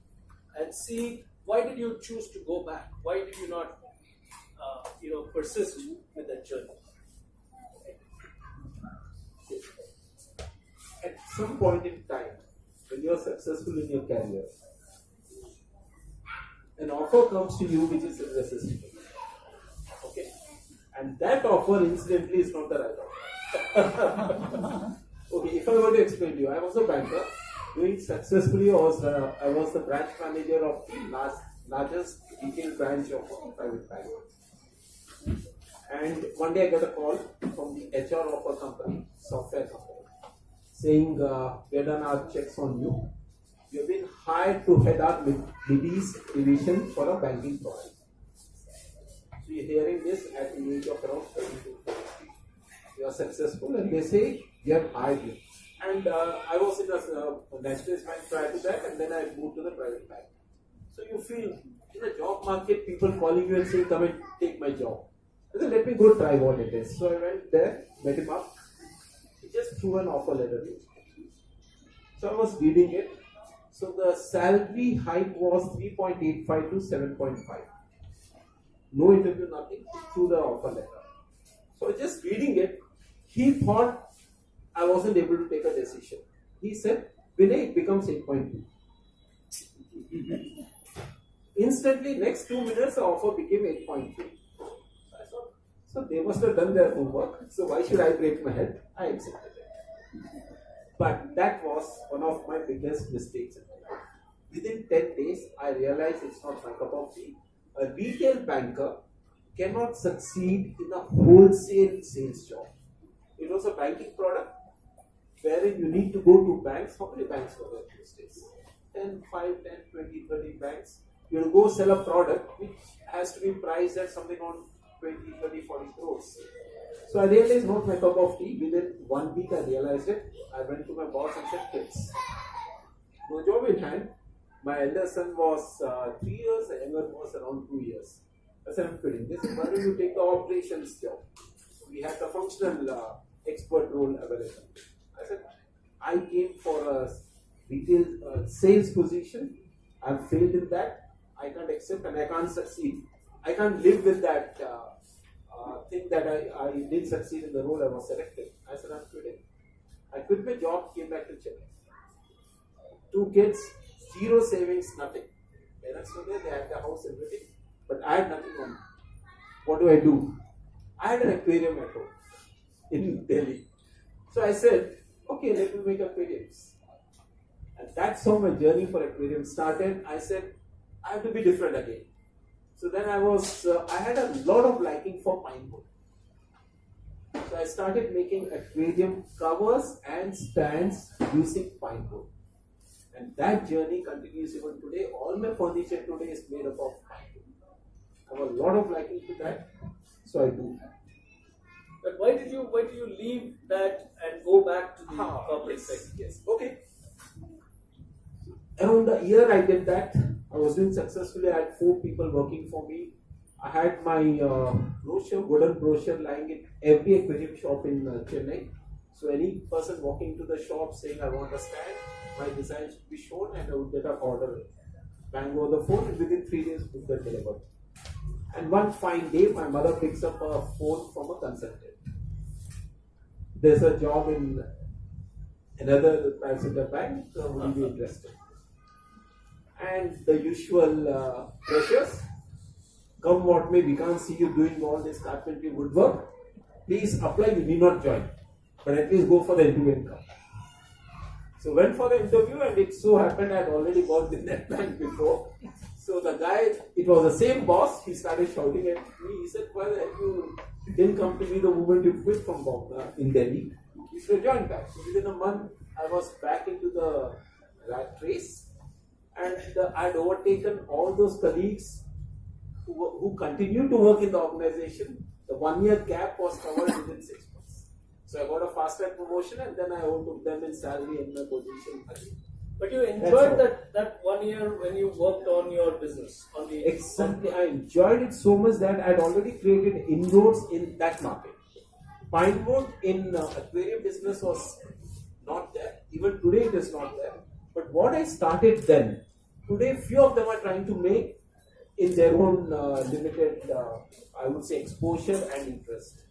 And C. Why did you choose to go back? Why did you not, persist with that journey? At some point in time, when you are successful in your career, an offer comes to you which is irresistible. Okay? And that offer, incidentally, is not the right offer. Okay, if I were to explain to you, I was a banker, doing successfully. I was the branch manager of the largest retail branch of a private bank. And one day I got a call from the HR of a company, software company, saying, we have done our checks on you. You have been hired to head our Mid East division for a banking product. So you're hearing this at the age of around 32, 33. You are successful, and they say, we have hired you. And I was in a nationalist bank prior to that, and then I moved to the private bank. So you feel in the job market, people calling you and saying, come and take my job. I said, let me go try what it is. So I went there, met him up. He just threw an offer letter to me. So I was reading it. So the salary hike was 3.85 to 7.5. No interview, nothing, through the offer letter. So just reading it, he thought I wasn't able to take a decision. He said, Vinay, it becomes 8.2. Instantly, next 2 minutes, the offer became 8.3. So they must have done their homework. So why should I break my head? I accepted it. But that was one of my biggest mistakes in my life. Within 10 days, I realized it's not my cup of tea. A retail banker cannot succeed in a wholesale sales job. It was a banking product wherein you need to go to banks. How many banks were there these days? 10, 5, 10, 20, 30 banks. You will go sell a product which has to be priced at something on 20, 30, 40 crores. So I realized not my cup of tea. Within 1 week I realized it. I went to my boss and said, kids, no job in hand. My elder son was 3 years, the younger was around 2 years. I said, I'm quitting this. Why don't you take the operations job? We had the functional expert role available. I said, I came for a retail sales position. I've failed in that. I can't accept and I can't succeed. I can't live with that thing that I didn't succeed in the role I was selected. I said, I'm quitting. I quit my job, came back to Chennai. 2 kids, 0 savings, nothing. Parents were there, they had the house, everything. But I had nothing on me. What do? I had an aquarium at home in Delhi. So I said, okay, let me make aquariums. And that's how my journey for aquarium started. I said, I have to be different again. So then I had a lot of liking for pine wood. So I started making aquarium covers and stands using pine wood. And that journey continues even today. All my furniture today is made up of pine. I have a lot of liking to that, so I do that. But why did you leave that and go back to the corporate sector? Yes. Okay. Around a year I did that. I was doing successfully. I had 4 people working for me. I had my wooden brochure lying in every aquarium shop in Chennai. So any person walking to the shop saying I want a stand, my design should be shown and I would get an order. Bang over the phone and within 3 days book got delivered. And one fine day my mother picks up a phone from a consultant. There's a job in another private sector bank, would you be interested? And the usual pressures, come what may, we can't see you doing all this carpentry woodwork. Please apply, you need not join. But at least go for the interview and come. So went for the interview and it so happened I had already worked in that bank before. So the guy, it was the same boss, he started shouting at me. He said, well, you didn't come to me the moment you quit from in Delhi. You should join back. So within a month, I was back into the rat race. And I had overtaken all those colleagues who continued to work in the organization. The 1 year gap was covered within 6 months. So I got a fast track promotion and then I overtook them in salary and my position again. But you enjoyed that 1 year when you worked on your business? Exactly. I enjoyed it so much that I had already created inroads in that market. Pinewood in aquarium business was not there. Even today it is not there. But what I started then, today few of them are trying to make in their own limited, I would say, exposure and interest.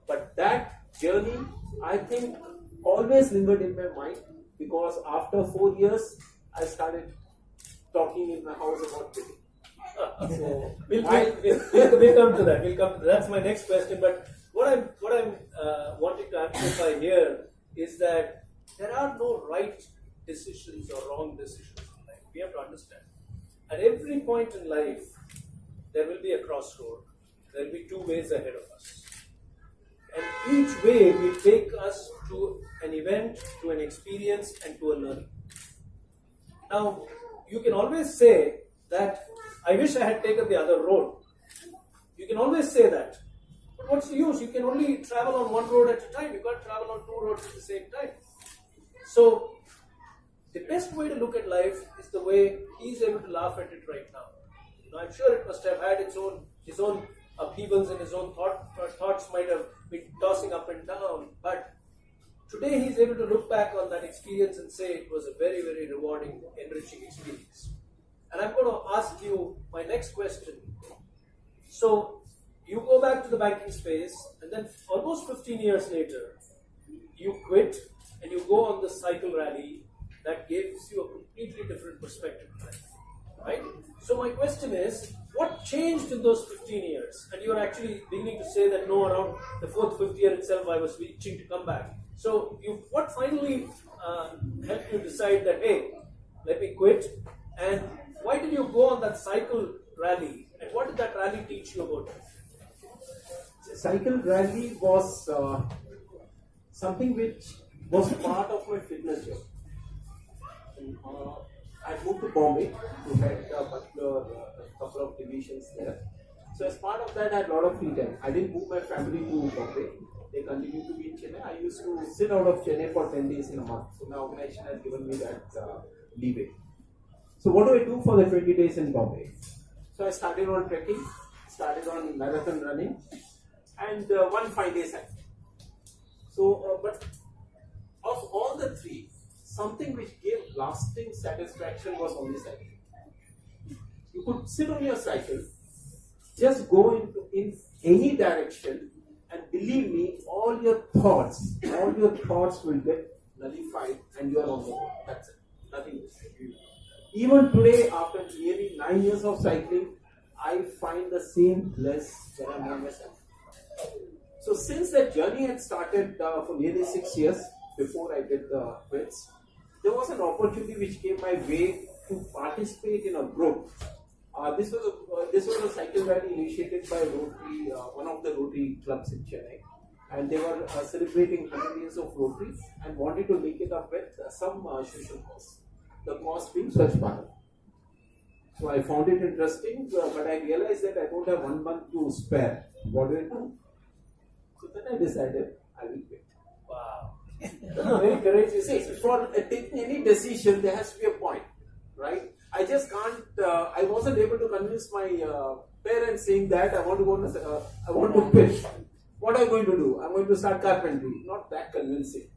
But that journey, I think, always lingered in my mind. Because after 4 years, I started talking in my house about quitting. So we'll come to that. That's my next question. But what I'm wanting to amplify here is that there are no right decisions or wrong decisions in life. We have to understand. At every point in life, there will be a crossroad. There will be 2 ways ahead of us. And each way will take us to an event, to an experience, and to a learning. Now, you can always say that, I wish I had taken the other road. You can always say that. But what's the use? You can only travel on one road at a time. You can't travel on 2 roads at the same time. So, the best way to look at life is the way he's able to laugh at it right now. I'm sure it must have had his own upheavals and his own thoughts might have been tossing up and down, but today he's able to look back on that experience and say it was a very, very rewarding, enriching experience. And I'm going to ask you my next question. So you go back to the banking space and then almost 15 years later, you quit and you go on the cycle rally that gives you a completely different perspective of life, right? So my question is, what changed in those 15 years? And you're actually beginning to say that no, around the 4th, 5th year itself, I was reaching to come back. So what finally helped you decide that, hey, let me quit? And why did you go on that cycle rally? And what did that rally teach you about it? Cycle rally was something which was part of my fitness job. I moved to Bombay to head a particular couple of divisions there. So as part of that, I had a lot of free time. I didn't move my family to Bombay. They continued to be in Chennai. I used to sit out of Chennai for 10 days in a month. So my organization has given me that leeway. So what do I do for the 20 days in Bombay? So I started on trekking, started on marathon running, and one 5-day cycle. So, but of all the 3, something which gave lasting satisfaction was only cycling. You could sit on your cycle, just go in any direction, and believe me, all your thoughts will get nullified, and you are on the road. That's it. Nothing else. Even today, after nearly 9 years of cycling, I find the same bliss when I'm on myself. So since that journey had started for nearly 6 years before I did the quits, there was an opportunity which came my way to participate in a group. This was a cycle rally initiated by Rotary, one of the Rotary clubs in Chennai, and they were celebrating 100 years of Rotary and wanted to link it up with some social cause. the cost being such high. So I found it interesting, but I realized that I don't have 1 month to spare. What do I do? So then I decided I will pay. Wow. Very courageous. See, for taking any decision, there has to be a point, right? I just can't. I wasn't able to convince my parents saying that I want to go. I want to pitch. What am I going to do? I'm going to start carpentry. Not that convincing.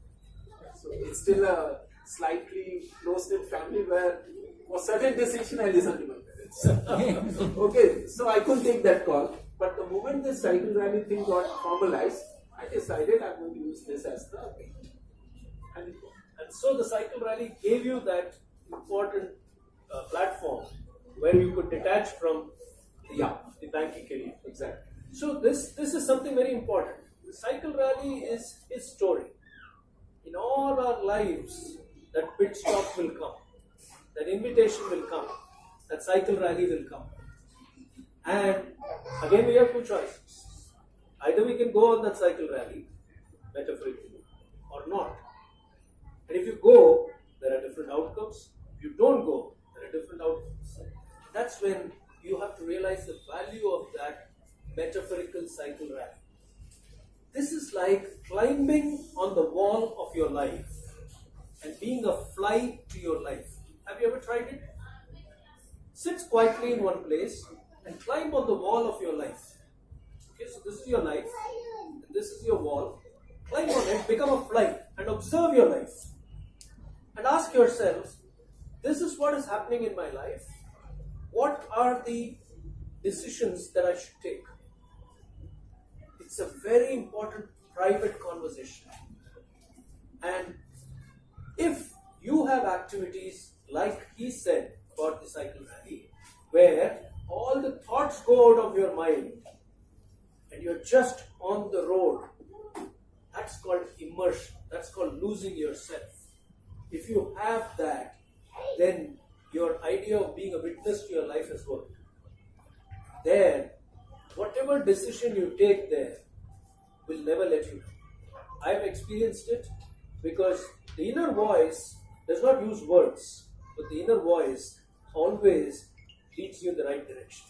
So it's still a slightly close-knit family where for certain decision I listen to my parents. Okay, so I couldn't take that call. But the moment this cycle rally thing got formalized, I decided I'm going to use this as the And so the cycle rally gave you that important platform where you could detach from the banking career. exactly. So this is something very important. The cycle rally is his story. In all our lives, that pit stop will come, that invitation will come, that cycle rally will come. And again, we have two choices. Either we can go on that cycle rally, metaphorically, or not. And if you go, there are different outcomes. If you don't go, there are different outcomes. That's when you have to realize the value of that metaphorical cycle rally. This is like climbing on the wall of your life and being a fly to your life. Have you ever tried it? Sit quietly in one place and climb on the wall of your life. Okay, so this is your life, and this is your wall. Climb on it, become a fly, and observe your life. And ask yourself, this is what is happening in my life. What are the decisions that I should take? It's a very important private conversation. And if you have activities like he said about the cycle rally, where all the thoughts go out of your mind and you're just on the road, that's called immersion. That's called losing yourself. If you have that, then your idea of being a witness to your life has worked. There, whatever decision you take there will never let you down. I've experienced it because the inner voice does not use words, but the inner voice always leads you in the right direction.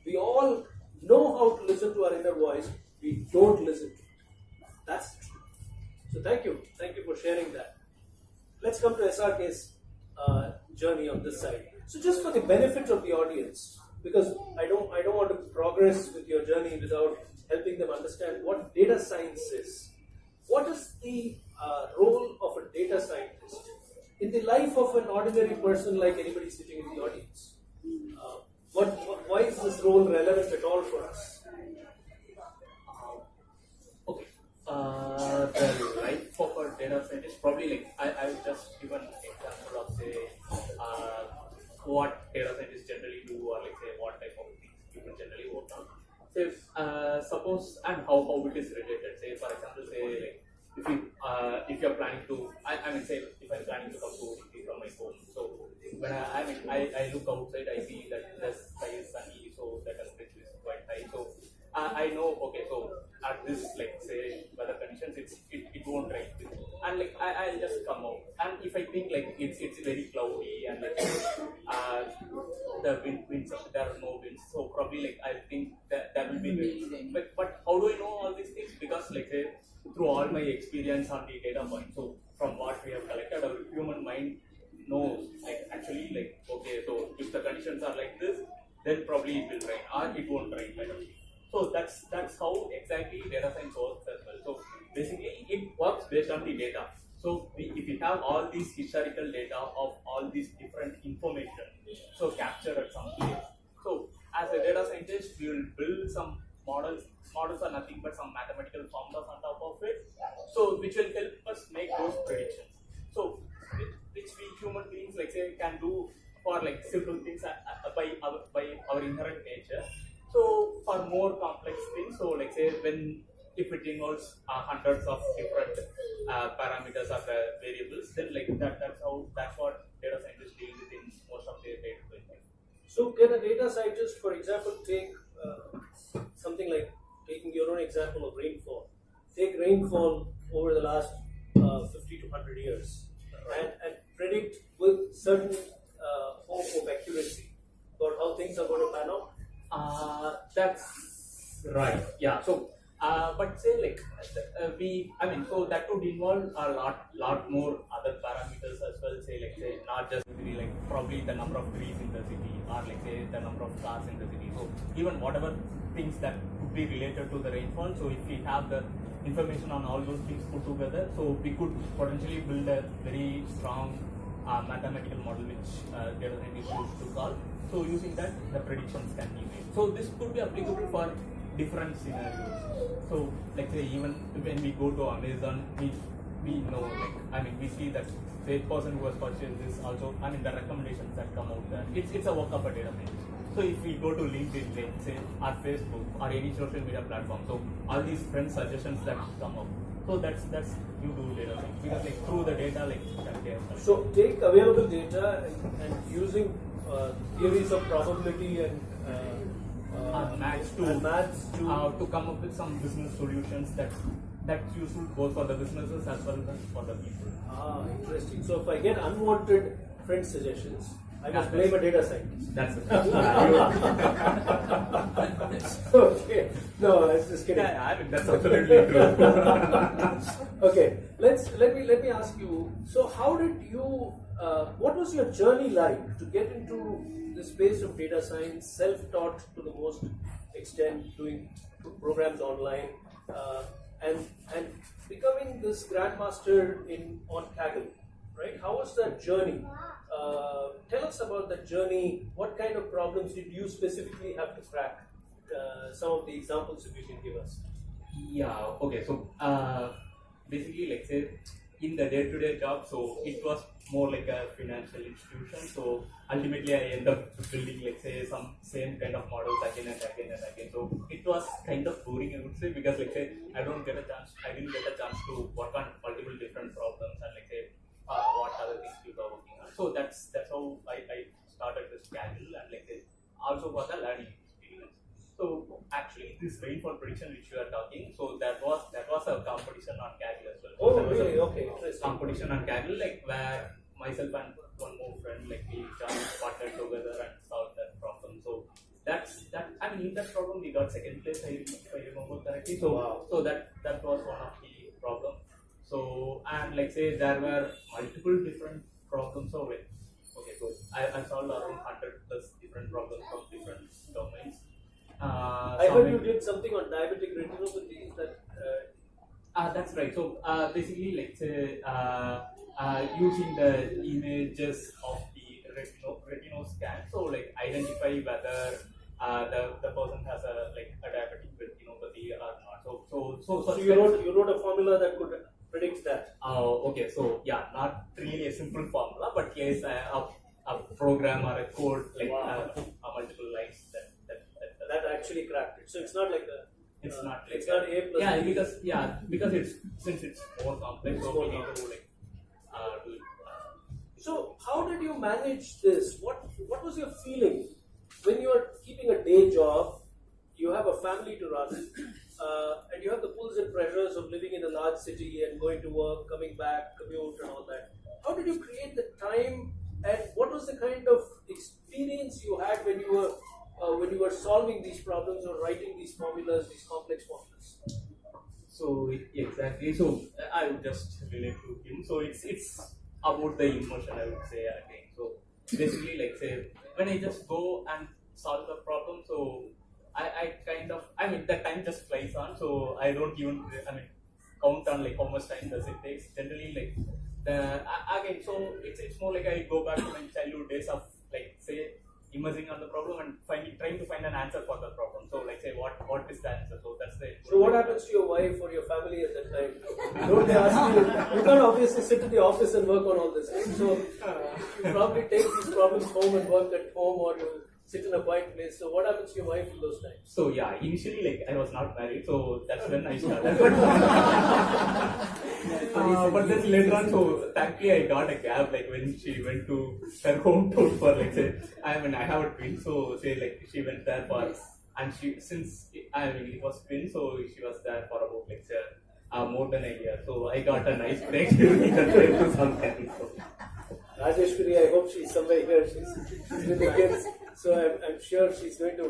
We all know how to listen to our inner voice, we don't listen to it. That's the truth. So thank you for sharing that. Let's come to SRK's journey on this side. So just for the benefit of the audience, because I don't want to progress with your journey without helping them understand what data science is. What is the role of a data scientist in the life of an ordinary person like anybody sitting in the audience? Why is this role relevant at all for us? Okay. The life of a data scientist, probably like I would just give an example of say what data scientists generally do, or like say what type of things people generally work on. So if, suppose and how it is related. Say for example, say like if you're planning to, I mean say if I'm planning to come to from my home, so when I look outside, I see that the sky is sunny, so the temperature is quite high. So I know, okay, so at this like say weather conditions, it won't rain, and like I'll just come out. And if I think like it's very cloudy and like the winds there are no winds, so probably like I think that there will be wind. But how do I know all these things? Because like say through all my experience on the data point, so from what we have collected, our human mind knows like actually like okay, so if the conditions are like this, then probably it will rain or it won't rain kind of thing. So that's how exactly data science works as well. So basically it works based on the data. So if we have all these historical data of all these different information, so captured at some place. So as a data scientist, we will build some models. Models are nothing but some mathematical formulas on top of it. So which will help us make those predictions. So which we human beings like say can do for like simple things by our inherent nature. So for more complex things, so like say if it involves hundreds of different parameters or variables, then like that's what data scientists deal with in most of their day-to-day life. So can a data scientist, for example, take something like taking your own example of rainfall. Take rainfall over the last 50 to 100 years, and predict with certain hope of accuracy about how things are going to pan out? That's right. Yeah. So, but say like so that would involve a lot more other parameters as well. Say not just like probably the number of trees in the city, or like say the number of cars in the city. So even whatever things that could be related to the rainfall. So if we have the information on all those things put together, so we could potentially build a very strong mathematical model which data scientists use to solve. So using that, the predictions can be made. So this could be applicable for different scenarios. So like say even when we go to Amazon, we know we see that the person who has purchased this also, the recommendations that come out there. It's a work of a data scientist. So if we go to LinkedIn, let's say, or Facebook, or any social media platform, so all these friend suggestions that come up. So that's you do data science, because through the data So take available data and using theories of probability and maths to come up with some business solutions that's useful both for the businesses as well as for the people. Interesting. So if I get unwanted friend suggestions, I must blame a data scientist. That's it. Okay. No, I was just kidding. Yeah, that's absolutely true. Okay. Let me ask you. So how did you? What was your journey like to get into the space of data science, self-taught to the most extent, doing programs online, and becoming this Grandmaster on Kaggle, right? How was that journey? Tell us about that journey. What kind of problems did you specifically have to crack? Some of the examples if you can give us. Yeah. Okay. So basically, like say in the day-to-day job, so it was more like a financial institution. So ultimately, I end up building, like say, some same kind of models again and again and again. So it was kind of boring, I would say, because like say I didn't get a chance to work on multiple different problems and like say what other things people are working on. So that's how I started this Kaggle, and like say also for the learning experience. So actually, this rainfall prediction which you are talking, so that was a competition on Kaggle as well. So oh, really? Okay, interesting. Competition on Kaggle, like where myself and one more friend, like we partnered together and solved that problem. So that's that. I mean, in that problem we got second place, if I remember correctly. So wow. So that was one of the problems. So and like say there were multiple different problems of it. Okay, so I solved around 100 plus different problems from different domains. I heard you did something on diabetic retinopathy. That's right. So basically, like say, using the images of the retinal scan, so like identify whether the person has a diabetic retinopathy or not. So you wrote a formula that could predict that. Okay. So yeah, not really a simple formula, but yes, a program or a code like wow. Multiple lines that actually cracked it. So it's not like it's not A plus B. because it's more complex. So we need to do it. So how did you manage this? What was your feeling when you are keeping a day job? You have a family to run, and you have the pulls and pressures of living in a large city and going to work, coming back, commute, and all that. How did you create the time? And what was the kind of experience you had when you were solving these problems or writing these formulas, these complex formulas? So exactly. So I would just relate to him. So it's about the emotion, I would say again. So basically, like say when I just go and solve the problem, so I the time just flies on. So I don't even count on how much time does it take. Generally again, so it's more like I go back to my childhood days of say immersing on the problem and trying to find an answer for the problem. So say what is the answer? So that's the. So what happens to your wife or your family at that time? Don't they ask you? You can't obviously sit in the office and work on all this. Right? So you probably take these problems home and work at home, or you sit in a quiet place. So what happens to your wife in those times? So yeah, initially I was not married, so that's when I started. But then later on, so thankfully I got a cab when she went to her hometown for I have a twin, so she went there for, and since it was twin, so she was there for about more than a year. So I got a nice break during that time to some time. Rajeshwari, I hope she's somewhere here. She's with the kids, so I'm sure she's going to,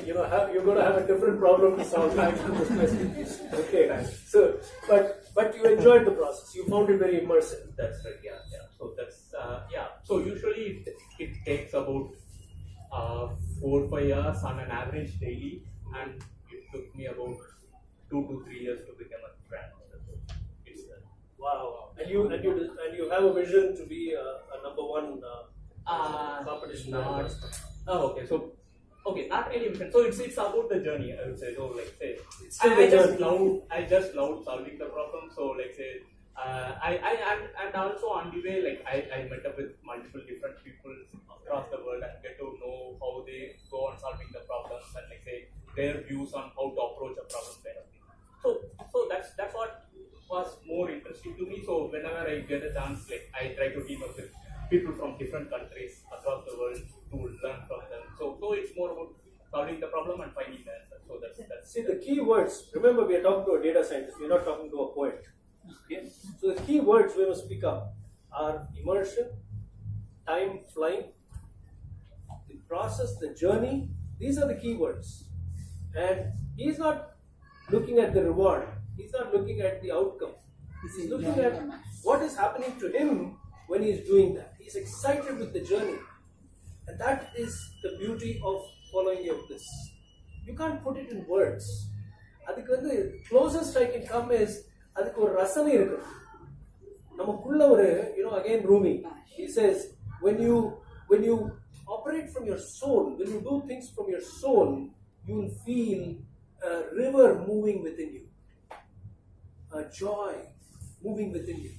you're going to have a different problem to solve back on this question. Okay, so, but you enjoyed the process. You found it very immersive. That's right. Yeah. So that's So usually it takes about 4 or 5 years on an average daily, and it took me about 2 to 3 years to become a grandmaster. So it's Wow. And you have a vision to be a number one competition. not. Oh, okay. So not really vision. So it's about the journey. I would say. So like say, It's still the journey. I just love solving the problem. So like say. And also on the way, like I met up with multiple different people across the world and get to know how they go on solving the problems and like say their views on how to approach a problem kind of thing. So that's what was more interesting to me. So whenever I get a chance, like I try to team up with people from different countries across the world to learn from them. So it's more about solving the problem and finding the answer. So that's See the key words. Remember, we are talking to a data scientist. We're not talking to a poet. Okay? So the key words we must pick up are immersion, time flying, the process, the journey. These are the key words. And he's not looking at the reward. He's not looking at the outcome. He's looking at what is happening to him when he's doing that. He's excited with the journey. And that is the beauty of following your bliss. You can't put it in words. The closest I can come is அதுக்கு ஒரு ரசனை இருக்கு நமக்குள்ள ஒரு again Rumi, he says when you operate from your soul, when you do things from your soul, you will feel a river moving within you, a joy moving within you.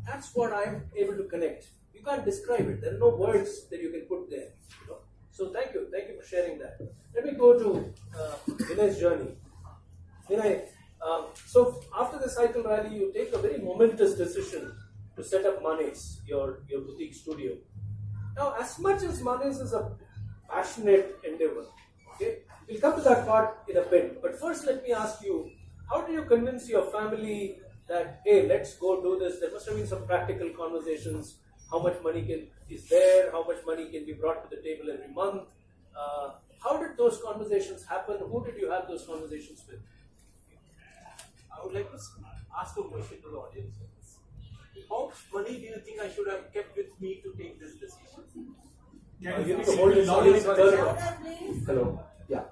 That's what I'm able to connect. You can't describe it. There are no words that you can put there, so thank you for sharing that. Let me go to Vinay's journey. Vinay, so after the cycle rally, you take a very momentous decision to set up Manes, your boutique studio. Now, as much as Manes is a passionate endeavor, okay, we'll come to that part in a bit. But first, let me ask you, how do you convince your family that, hey, let's go do this? There must have been some practical conversations. How much money is there? How much money can be brought to the table every month? How did those conversations happen? Who did you have those conversations with? I would like to ask a question to the audience. How much money do you think I should have kept with me to take this decision? You need to hold it Hello. Yeah.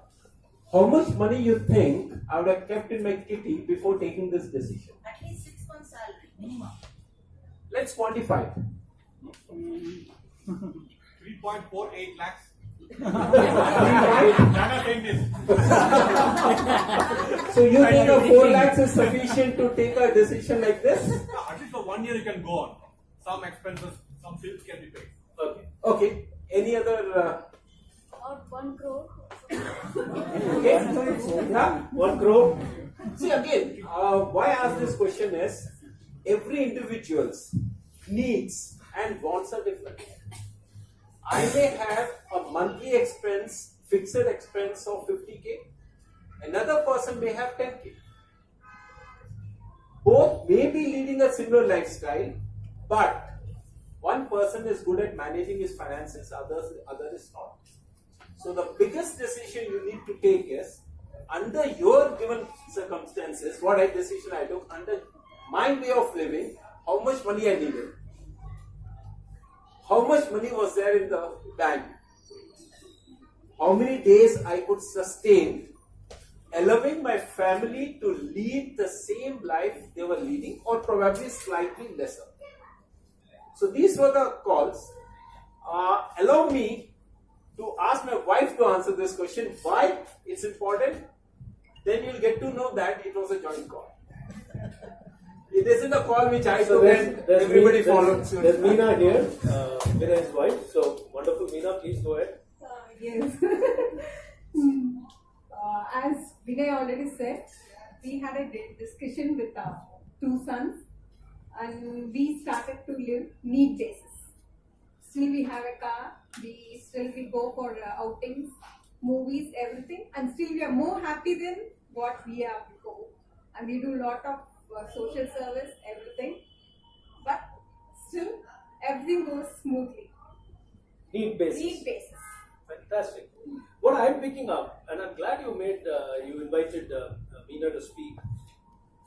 How much money you think I would have kept in my kitty before taking this decision? At least 6 months salary minimum. Let's quantify it. 3.48 lakhs. So you think a 4 lakhs is sufficient to take a decision like this? At least for 1 year you can go on. Some expenses, some bills can be paid. Okay. Any other? Or 1 crore. Okay. Yeah. 1 crore. See again. Why I ask this question is every individual's needs and wants are different. I may have a monthly expense, fixed expense of 50k. Another person may have 10k. Both may be leading a similar lifestyle, but one person is good at managing his finances, other is not. So the biggest decision you need to take is, under your given circumstances, what decision I took, under my way of living, how much money I needed. How much money was there in the bank? How many days I could sustain, allowing my family to lead the same life they were leading or probably slightly lesser. So these were the calls. Allow me to ask my wife to answer this question. Why it's important? Then you'll get to know that it was a joint call. It isn't a call which I took and everybody followed. There's Meena here, Vinay's wife. So wonderful, Meena. Please go ahead. Yes. As Vinay already said, we had a discussion with our 2 sons, and we started to live need basis. Still we have a car, we go for outings, movies, everything, and still we are more happy than what we are before. And we do a lot of social service, everything. But still, everything goes smoothly. Need basis. Need basis. Fantastic. What I'm picking up, and I'm glad you invited Meena to speak.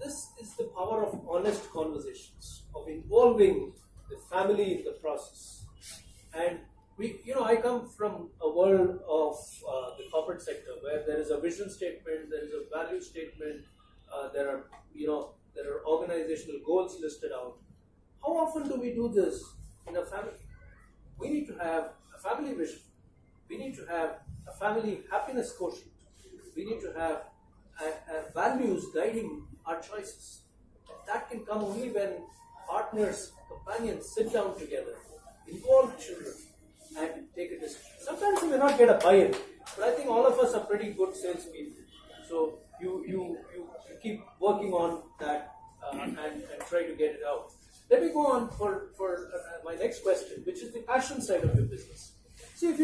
This is the power of honest conversations, of involving the family in the process. And I come from a world of the corporate sector where there is a vision statement, there is a value statement, there are organizational goals listed out. How often do we do this in a family? We need to have a family vision. We need to have a family happiness quotient. We need to have values guiding our choices. That can come only when partners, companions sit down together, involve children, and take a decision. Sometimes you may not get a buy-in, but I think all of us are pretty good salespeople. So you keep working on that and try to get it out. Let me go on for my next question, which is the passion side of your business. See, if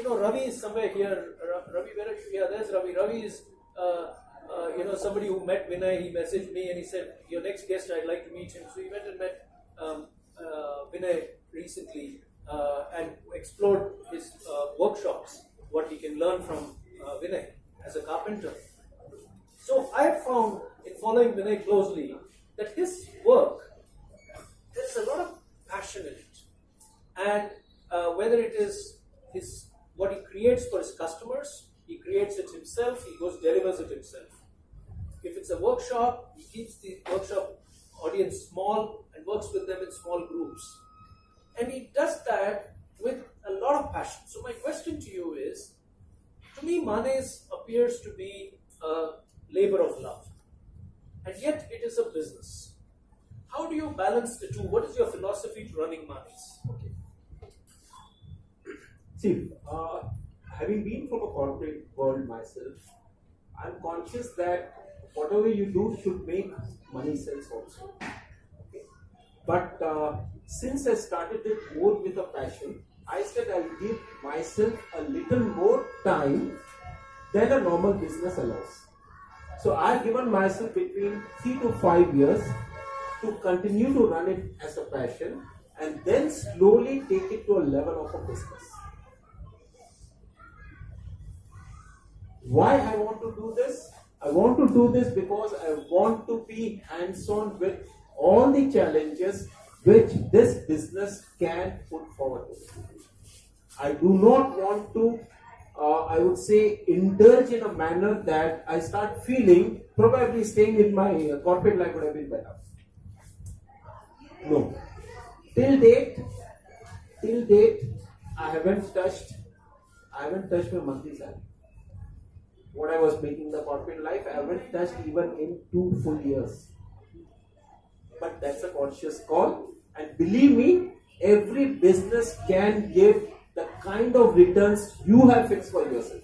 Ravi is somewhere here. Ravi, where are you? Yeah, there's Ravi. Ravi is, somebody who met Vinay. He messaged me and he said, "Your next guest, I'd like to meet him." So he went and met Vinay recently and explored his workshops, what he can learn from Vinay as a carpenter. So I have found in following Vinay closely that his work, there's a lot of passion in it, and whether it is what he creates for his customers, he creates it himself, he delivers it himself. If it's a workshop, he keeps the workshop audience small and works with them in small groups. And he does that with a lot of passion. So my question to you is, to me, Mane's appears to be a labor of love, and yet it is a business. How do you balance the two? What is your philosophy to running Mane's? Okay. See, having been from a corporate world myself, I'm conscious that whatever you do should make money sense also. Okay. But since I started it more with a passion, I said I'll give myself a little more time than a normal business allows. So I've given myself between 3 to 5 years to continue to run it as a passion and then slowly take it to a level of a business. Why I want to do this? I want to do this because I want to be hands-on with all the challenges which this business can put forward. I do not want to, I would say, indulge in a manner that I start feeling probably staying in my corporate life would have been better. No. Till date, I haven't touched my monthly salary. What I was making in the corporate life, I haven't touched even in 2 full years. But that's a conscious call, and believe me, every business can give the kind of returns you have fixed for yourself.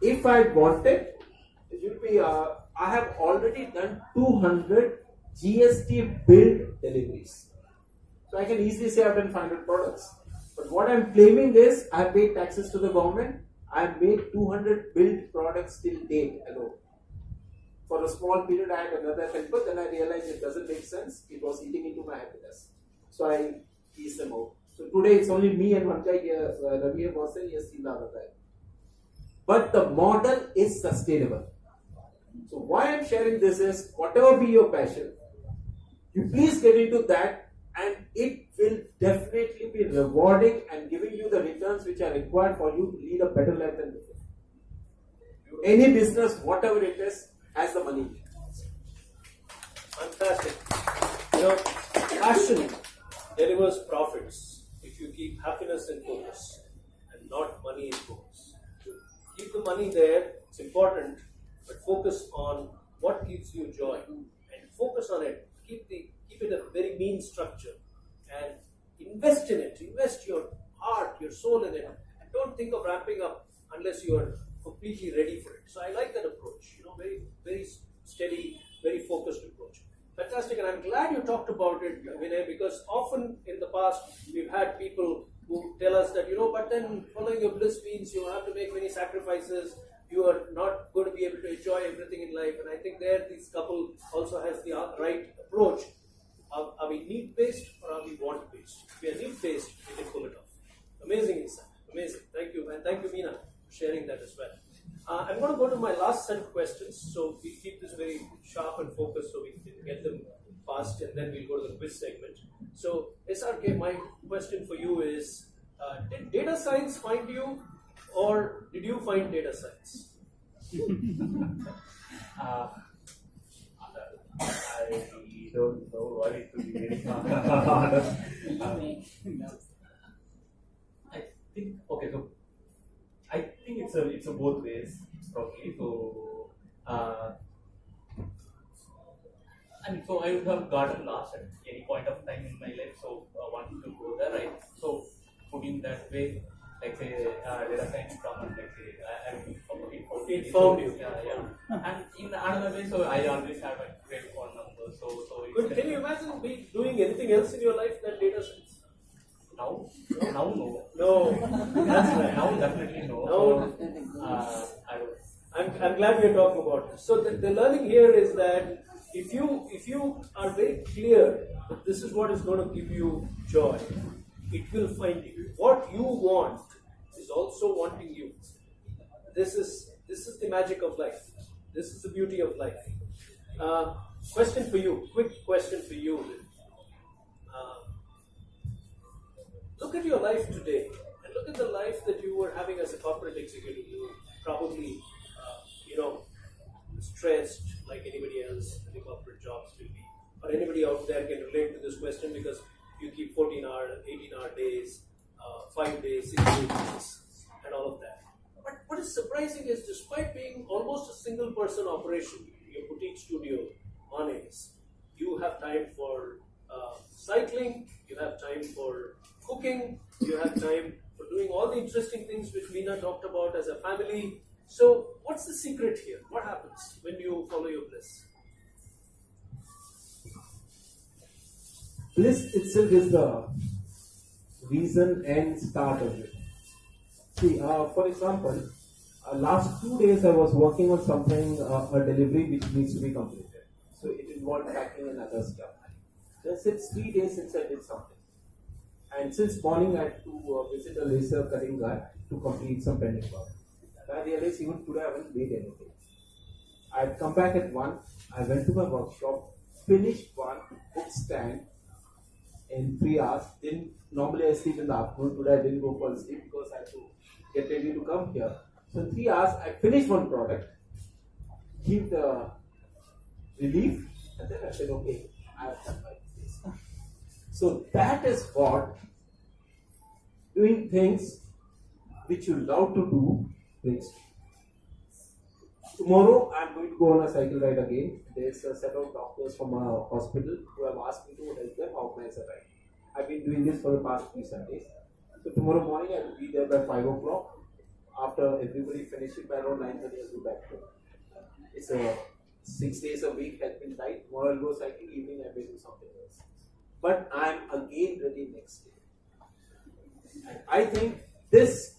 If I wanted, it will be. I have already done 200 GST billed deliveries, so I can easily say I've done 500 products. But what I'm claiming is I have paid taxes to the government. I have made 200 billed products till date alone. For a small period, I had another helper. Then I realized it doesn't make sense. It was eating into my happiness. So I eased them out. So today it's only me and one guy here. Ravi was saying, yes, the other guy. But the model is sustainable. So why I'm sharing this is, whatever be your passion, you please get into that, and it will definitely be rewarding and giving you the returns which are required for you to lead a better life than before. Any business, whatever it is, has the money. Fantastic. Passion delivers profits if you keep happiness in focus and not money in focus. Keep the money there, it's important, but focus on what gives you joy and focus on it. Keep it a very mean structure and invest in it. Invest your heart, your soul in it, and don't think of ramping up unless you are completely ready for it. So I like that approach. Very, very steady, very focused approach. Fantastic, and I'm glad you talked about it, Vinay, because often in the past we've had people who tell us that, but then following your bliss means you have to make many sacrifices. You are not going to be able to enjoy everything in life. And I think this couple also has the right approach. Are we need-based or are we want-based? If we are need-based, we can pull it off. Amazing insight. Amazing. Thank you. And thank you, Meena, for sharing that as well. I'm going to go to my last set of questions. So we keep this very sharp and focused so we can get them fast, and then we'll go to the quiz segment. So SRK, my question for you is, did data science find you, or did you find data science? I don't know what it to be very honest. I think okay, so I think it's a both ways probably. So and so I would have gotten lost at any point of time in my life. So wanting to go there, right? So putting that way, like say data science come and like say It found you. Yeah. And in another way, so I always have a great phone number. So Good. Can you imagine doing anything else in your life than data science? now no. No, that's right. Now definitely no. No. So, I don't. I'm glad we're talking about this. So the learning here is that if you are very clear that this is what is going to give you joy, it will find you. What you want is also wanting you. This is the magic of life. This is the beauty of life. Question for you. Quick question for you. Look at your life today, and look at the life that you were having as a corporate executive. You were probably, stressed like anybody else in the corporate jobs will be. Or anybody out there can relate to this question because you keep 14-hour, 18-hour days, 5 days, 6 days, and all of that. But what is surprising is, despite being almost a single person operation, your boutique studio on AVIS, you have time for cycling, you have time for cooking, you have time for doing all the interesting things which Meena talked about as a family. So, what's the secret here? What happens when you follow your bliss? Bliss itself is the reason and start of it. See, for example, last 2 days I was working on something, a delivery which needs to be completed. So it involved packing and other stuff. Just it's 3 days since I did something. And since morning I had to visit a laser cutting guy to complete some pending work. I realized even today I haven't made anything. I had come back at 1, I went to my workshop, finished one book stand in 3 hours. Then normally I sleep in the afternoon. Today I didn't go for sleep because I had to get ready to come here. So in 3 hours I finished one product, give the relief, and then I said, okay, I have done my business. So that is what doing things which you love to do brings. Tomorrow I am going to go on a cycle ride again. There is a set of doctors from a hospital who have asked me to help them organize a ride. I've been doing this for the past 3 Sundays. So tomorrow morning I will be there by 5 o'clock. After everybody finishes by around 9:30, I'll be back home. It's a 6 days a week has been tight. Tomorrow I'll go cycling, evening I may do something else. But I'm again ready next day. And I think this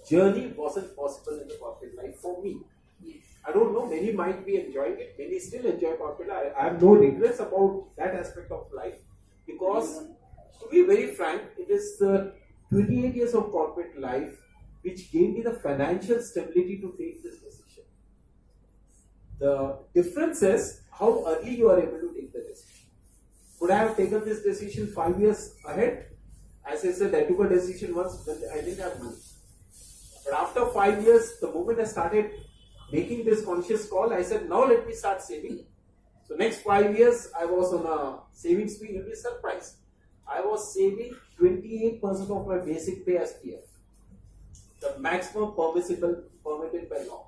journey wasn't possible in the corporate life for me. I don't know, many might be enjoying it, many still enjoy corporate life. I have no regrets about that aspect of life because, to be very frank, it is the 28 years of corporate life which gave me the financial stability to take this decision. The difference is how early you are able to take the decision. Could I have taken this decision 5 years ahead? As I said, I took a decision once when I didn't have money. But after 5 years, the moment I started making this conscious call, I said, now let me start saving. So next 5 years, I was on a saving spree. You'll be surprised. I was saving 28% of my basic pay as PF. The maximum permitted by law.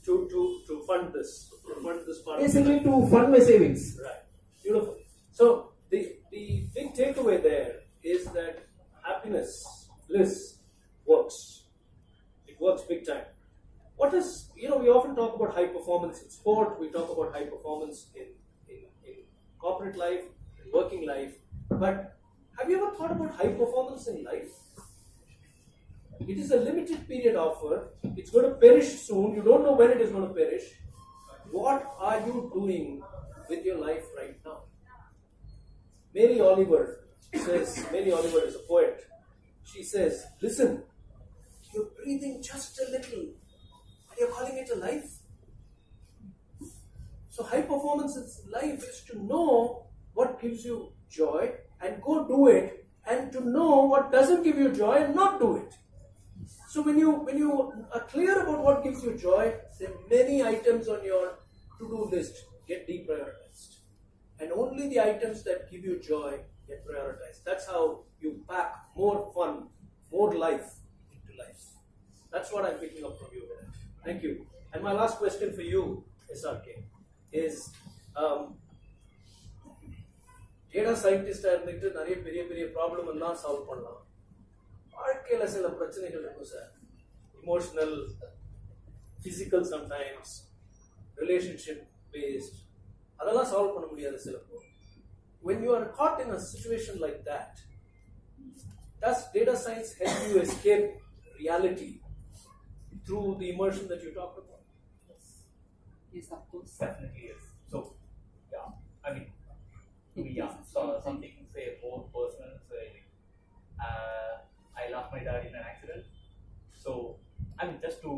To fund this. To fund this part. Basically to fund my savings. Right. Beautiful. So the big takeaway there is that happiness, bliss, works. It works big time. What is, we often talk about high performance in sport, we talk about high performance in corporate life, in working life, but have you ever thought about high performance in life? It is a limited period offer, it's going to perish soon, you don't know when it is going to perish. What are you doing with your life right now? Mary Oliver says, Mary Oliver is a poet. She says, listen, you're breathing just a little and you're calling it a life. So high performance in life is to know what gives you joy and go do it, and to know what doesn't give you joy and not do it. So when you are clear about what gives you joy, then many items on your to-do list get deprioritized. And only the items that give you joy get prioritized. That's how you pack more fun, more life into life. That's what I'm picking up from you, Vinay. Thank you. And my last question for you, SRK, is data scientist இருந்துட்டு நிறைய பெரிய பெரிய problem எல்லாம் solve பண்ணலாம். வாழ்க்கையில சில பிரச்சனைகள் இருக்கும் sir. Emotional, physical sometimes, relationship based. அதெல்லாம் சால்வ் பண்ண முடியாது சிலப்போ. When you are caught in a situation like that, does data science help you escape reality through the immersion that you talked about? Yes, of course. Definitely yes. So, yeah, I mean, yeah, so something say more personal. Say, I lost my dad in an accident. So, I mean, just to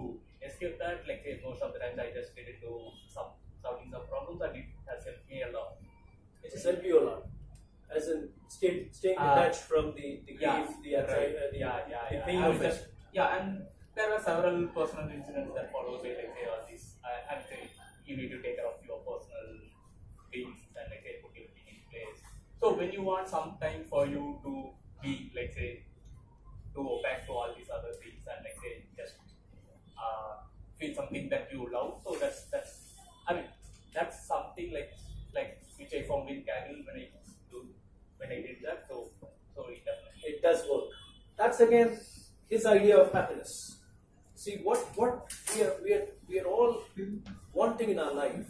escape that, like say most of the times I just get into solving some problems, and it has helped me a lot. It has helped you a lot, as in staying detached from the grief, the anxiety, the pain I of it. just, yeah, and there were several personal incidents that followed it, like say all this. I would say you need to take care of your personal things and like say put everything in place. So when you want some time for you to be, like say, to go back to all these other things and like say just feel something that you love. So that's I mean that's something like which I found in Kaggle when I did that. So it It does work. That's again his idea of happiness. See, what we are all wanting in our life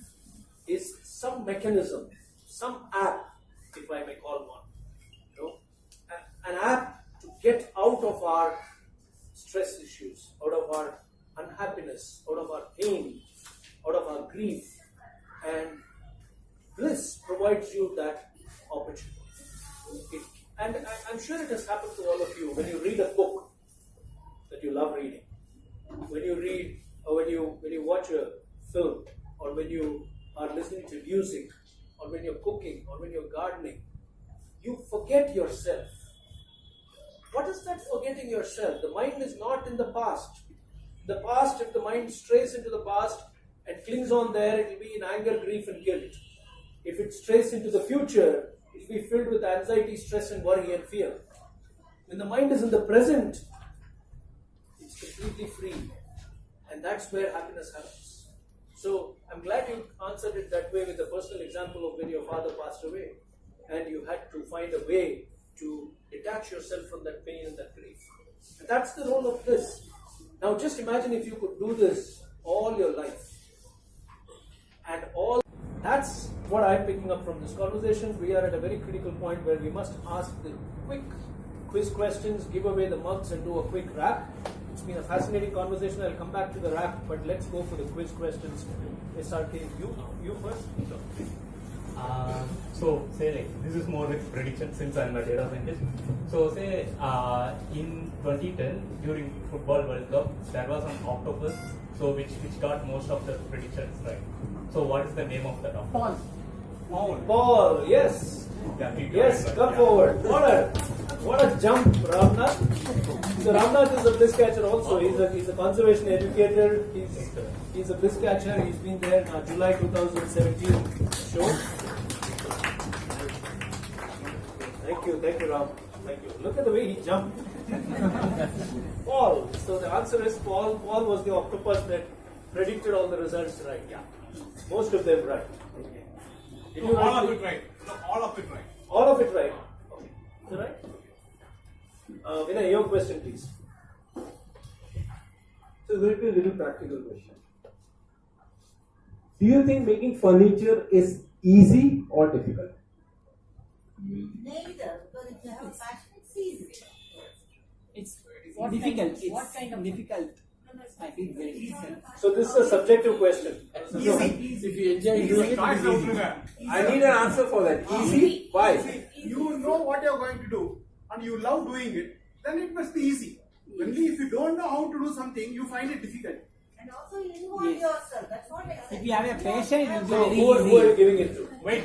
is some mechanism, some app, if I may call one, an app to get out of our stress issues, out of our unhappiness, out of our pain, out of our grief, and Bliss provides you that opportunity. And I'm sure it has happened to all of you when you read a book that you love reading, when you read or when you watch a film, or when you are listening to music, or when you're cooking, or when you're gardening, you forget yourself. What is that forgetting yourself? The mind is not in the past. The past, if the mind strays into the past and clings on there, it will be in anger, grief, and guilt. If it strays into the future, it will be filled with anxiety, stress, and worry and fear. When the mind is in the present, it's completely free. And that's where happiness happens. So I'm glad you answered it that way with a personal example of when your father passed away and you had to find a way to detach yourself from that pain and that grief. And that's the role of this. Now just imagine if you could do this all your life. And that's what I'm picking up from this conversation. We are at a very critical point where we must ask the quick quiz questions, give away the mugs, and do a quick wrap. It's been a fascinating conversation. I'll come back to the wrap, but let's go for the quiz questions. SRK, you first. So say like this is more like prediction since I'm a data scientist. So say in 2010 during Football World Cup there was an octopus, so which got most of the predictions right. So what is the name of that octopus? Paul, yes. Yeah, Yes, come forward. What a jump, Ramnath. So Ramnath is a Bliss catcher also. He's a conservation educator. He's a Bliss catcher. He's been there in July 2017 show. Thank you, Ram. Thank you. Look at the way he jumped. Paul. So the answer is Paul. Paul was the octopus that predicted all the results right. Yeah. Most of them right. Okay. Did you all of it right. No, all of it right. All of it right. Okay. Is that right? Vinay, your question, please. So there will be a little practical question. Do you think making furniture is easy or difficult? Neither, but if you have a passion, it's easy. It's difficult. What kind of difficult? I think very easy. So this is a subjective question. If you enjoy doing it, Choice it's out easy. there. I need an answer for that. Easy? Why? you know what you're going to do and you love doing it, then it must be easy. Only if you don't know how to do something, you find it difficult. And also you involve yourself. That's what I said. If you have a passion, it will So be who are very you easy. giving it to? Wait.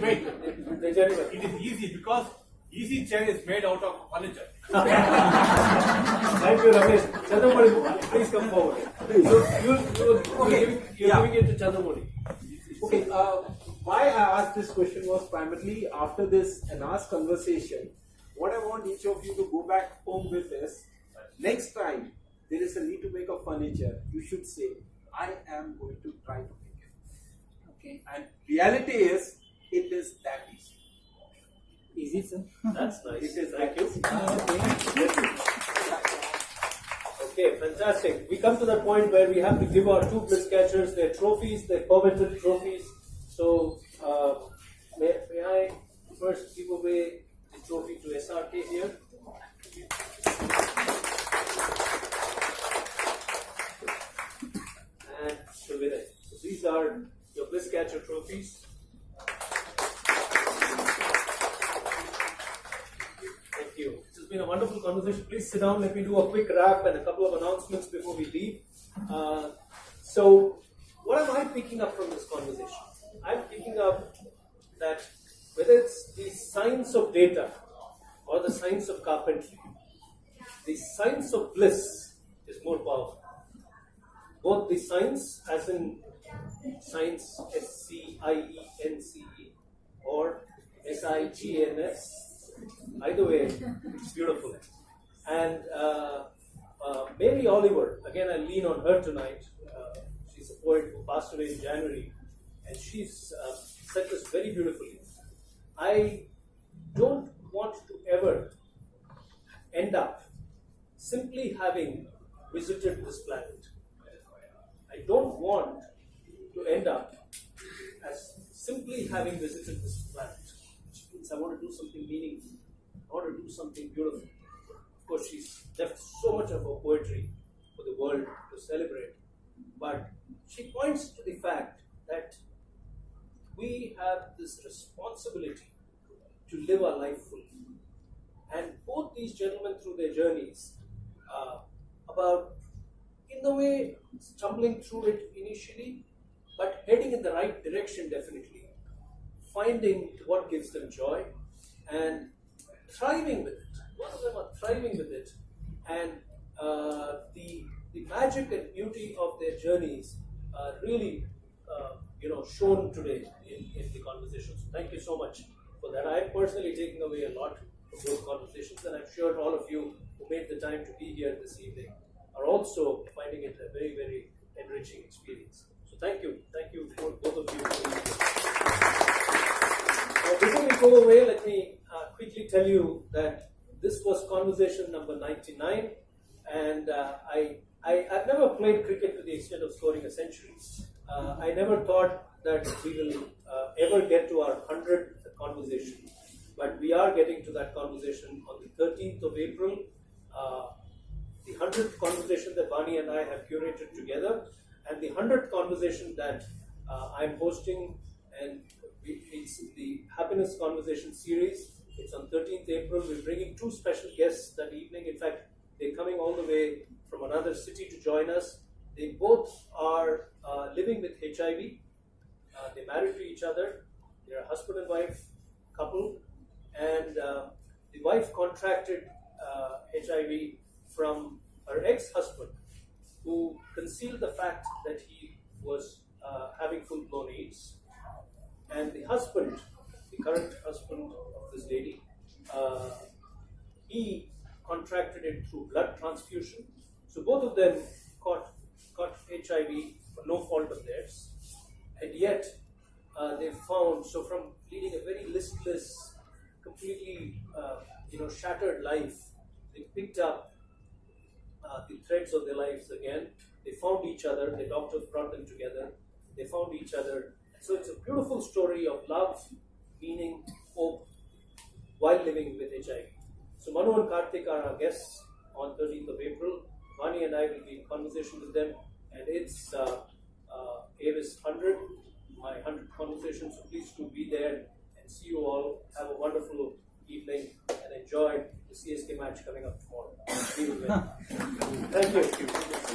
The gentleman. It is easy because easy chair is made out of furniture. Thank you, Ramesh. Chandramani, please come forward. So you're giving it to Chandramani. Okay, why I asked this question was primarily after this NAS conversation. What I want each of you to go back home with is, next time there is a need to make a furniture, you should say, I am going to try to make it. Okay. And reality is, it is that easy. Easy, sir. That's nice. It is Thank you. Okay. Okay, fantastic. We come to that point where we have to give our two Bliss catchers their trophies, their coveted trophies. So, may I first give away the trophy to SRK here? And to Vinay. So these are your Bliss catcher trophies. Thank you. It has been a wonderful conversation. Please sit down. Let me do a quick wrap and a couple of announcements before we leave. So, what am I picking up from this conversation? I'm picking up that whether it's the science of data or the science of carpentry, the science of bliss is more powerful. Both the science, as in science, SCIENCE, or SIGNS, either way, it's beautiful. And Mary Oliver, again, I lean on her tonight. She's a poet who passed away in January, and she's said this very beautifully. I don't want to ever end up simply having visited this planet. I don't want to end up as simply having visited this planet, which means I want to do something meaningful. I want to do something beautiful. Of course, she's left so much of her poetry for the world to celebrate, but she points to the fact that we have this responsibility to live our life fully. And both these gentlemen, through their journeys, about, in the way, stumbling through it initially, but heading in the right direction definitely, finding what gives them joy, and thriving with it. Both of them are thriving with it, and the magic and beauty of their journeys really shown today in the conversation. So thank you so much for that. I am personally taking away a lot from those conversations, and I'm sure all of you who made the time to be here this evening are also finding it a very, very enriching experience. So thank you for both of you. Now, before we go away, let me quickly tell you that this was conversation number 99, and I've never played cricket to the extent of scoring a century. I never thought that we will ever get to our 100th conversation, but we are getting to that conversation on the 13th of April, the 100th conversation that Vaani and I have curated together, and the 100th conversation that I'm hosting, and it's the Happiness Conversation series. It's on 13th April. We're bringing two special guests that evening. In fact, they're coming all the way from another city to join us. They both are living with HIV. They're married to each other. They're a husband and wife couple. And the wife contracted HIV from her ex-husband, who concealed the fact that he was having full-blown AIDS. And the husband, the current husband of this lady, he contracted it through blood transfusion. So both of them caught HIV for no fault of theirs, and yet they found, so from leading a very listless, completely shattered life, they picked up the threads of their lives again. They found each other. The doctors brought them together. They found each other. So it's a beautiful story of love, meaning, hope, while living with HIV. So Manu and Karthik are our guests on 13th of April. Vaani and I will be in conversation with them, and it's AVIS 100, my 100th conversation. So please do be there and see you all. Have a wonderful evening and enjoy the CSK match coming up tomorrow. We will win. Thank you.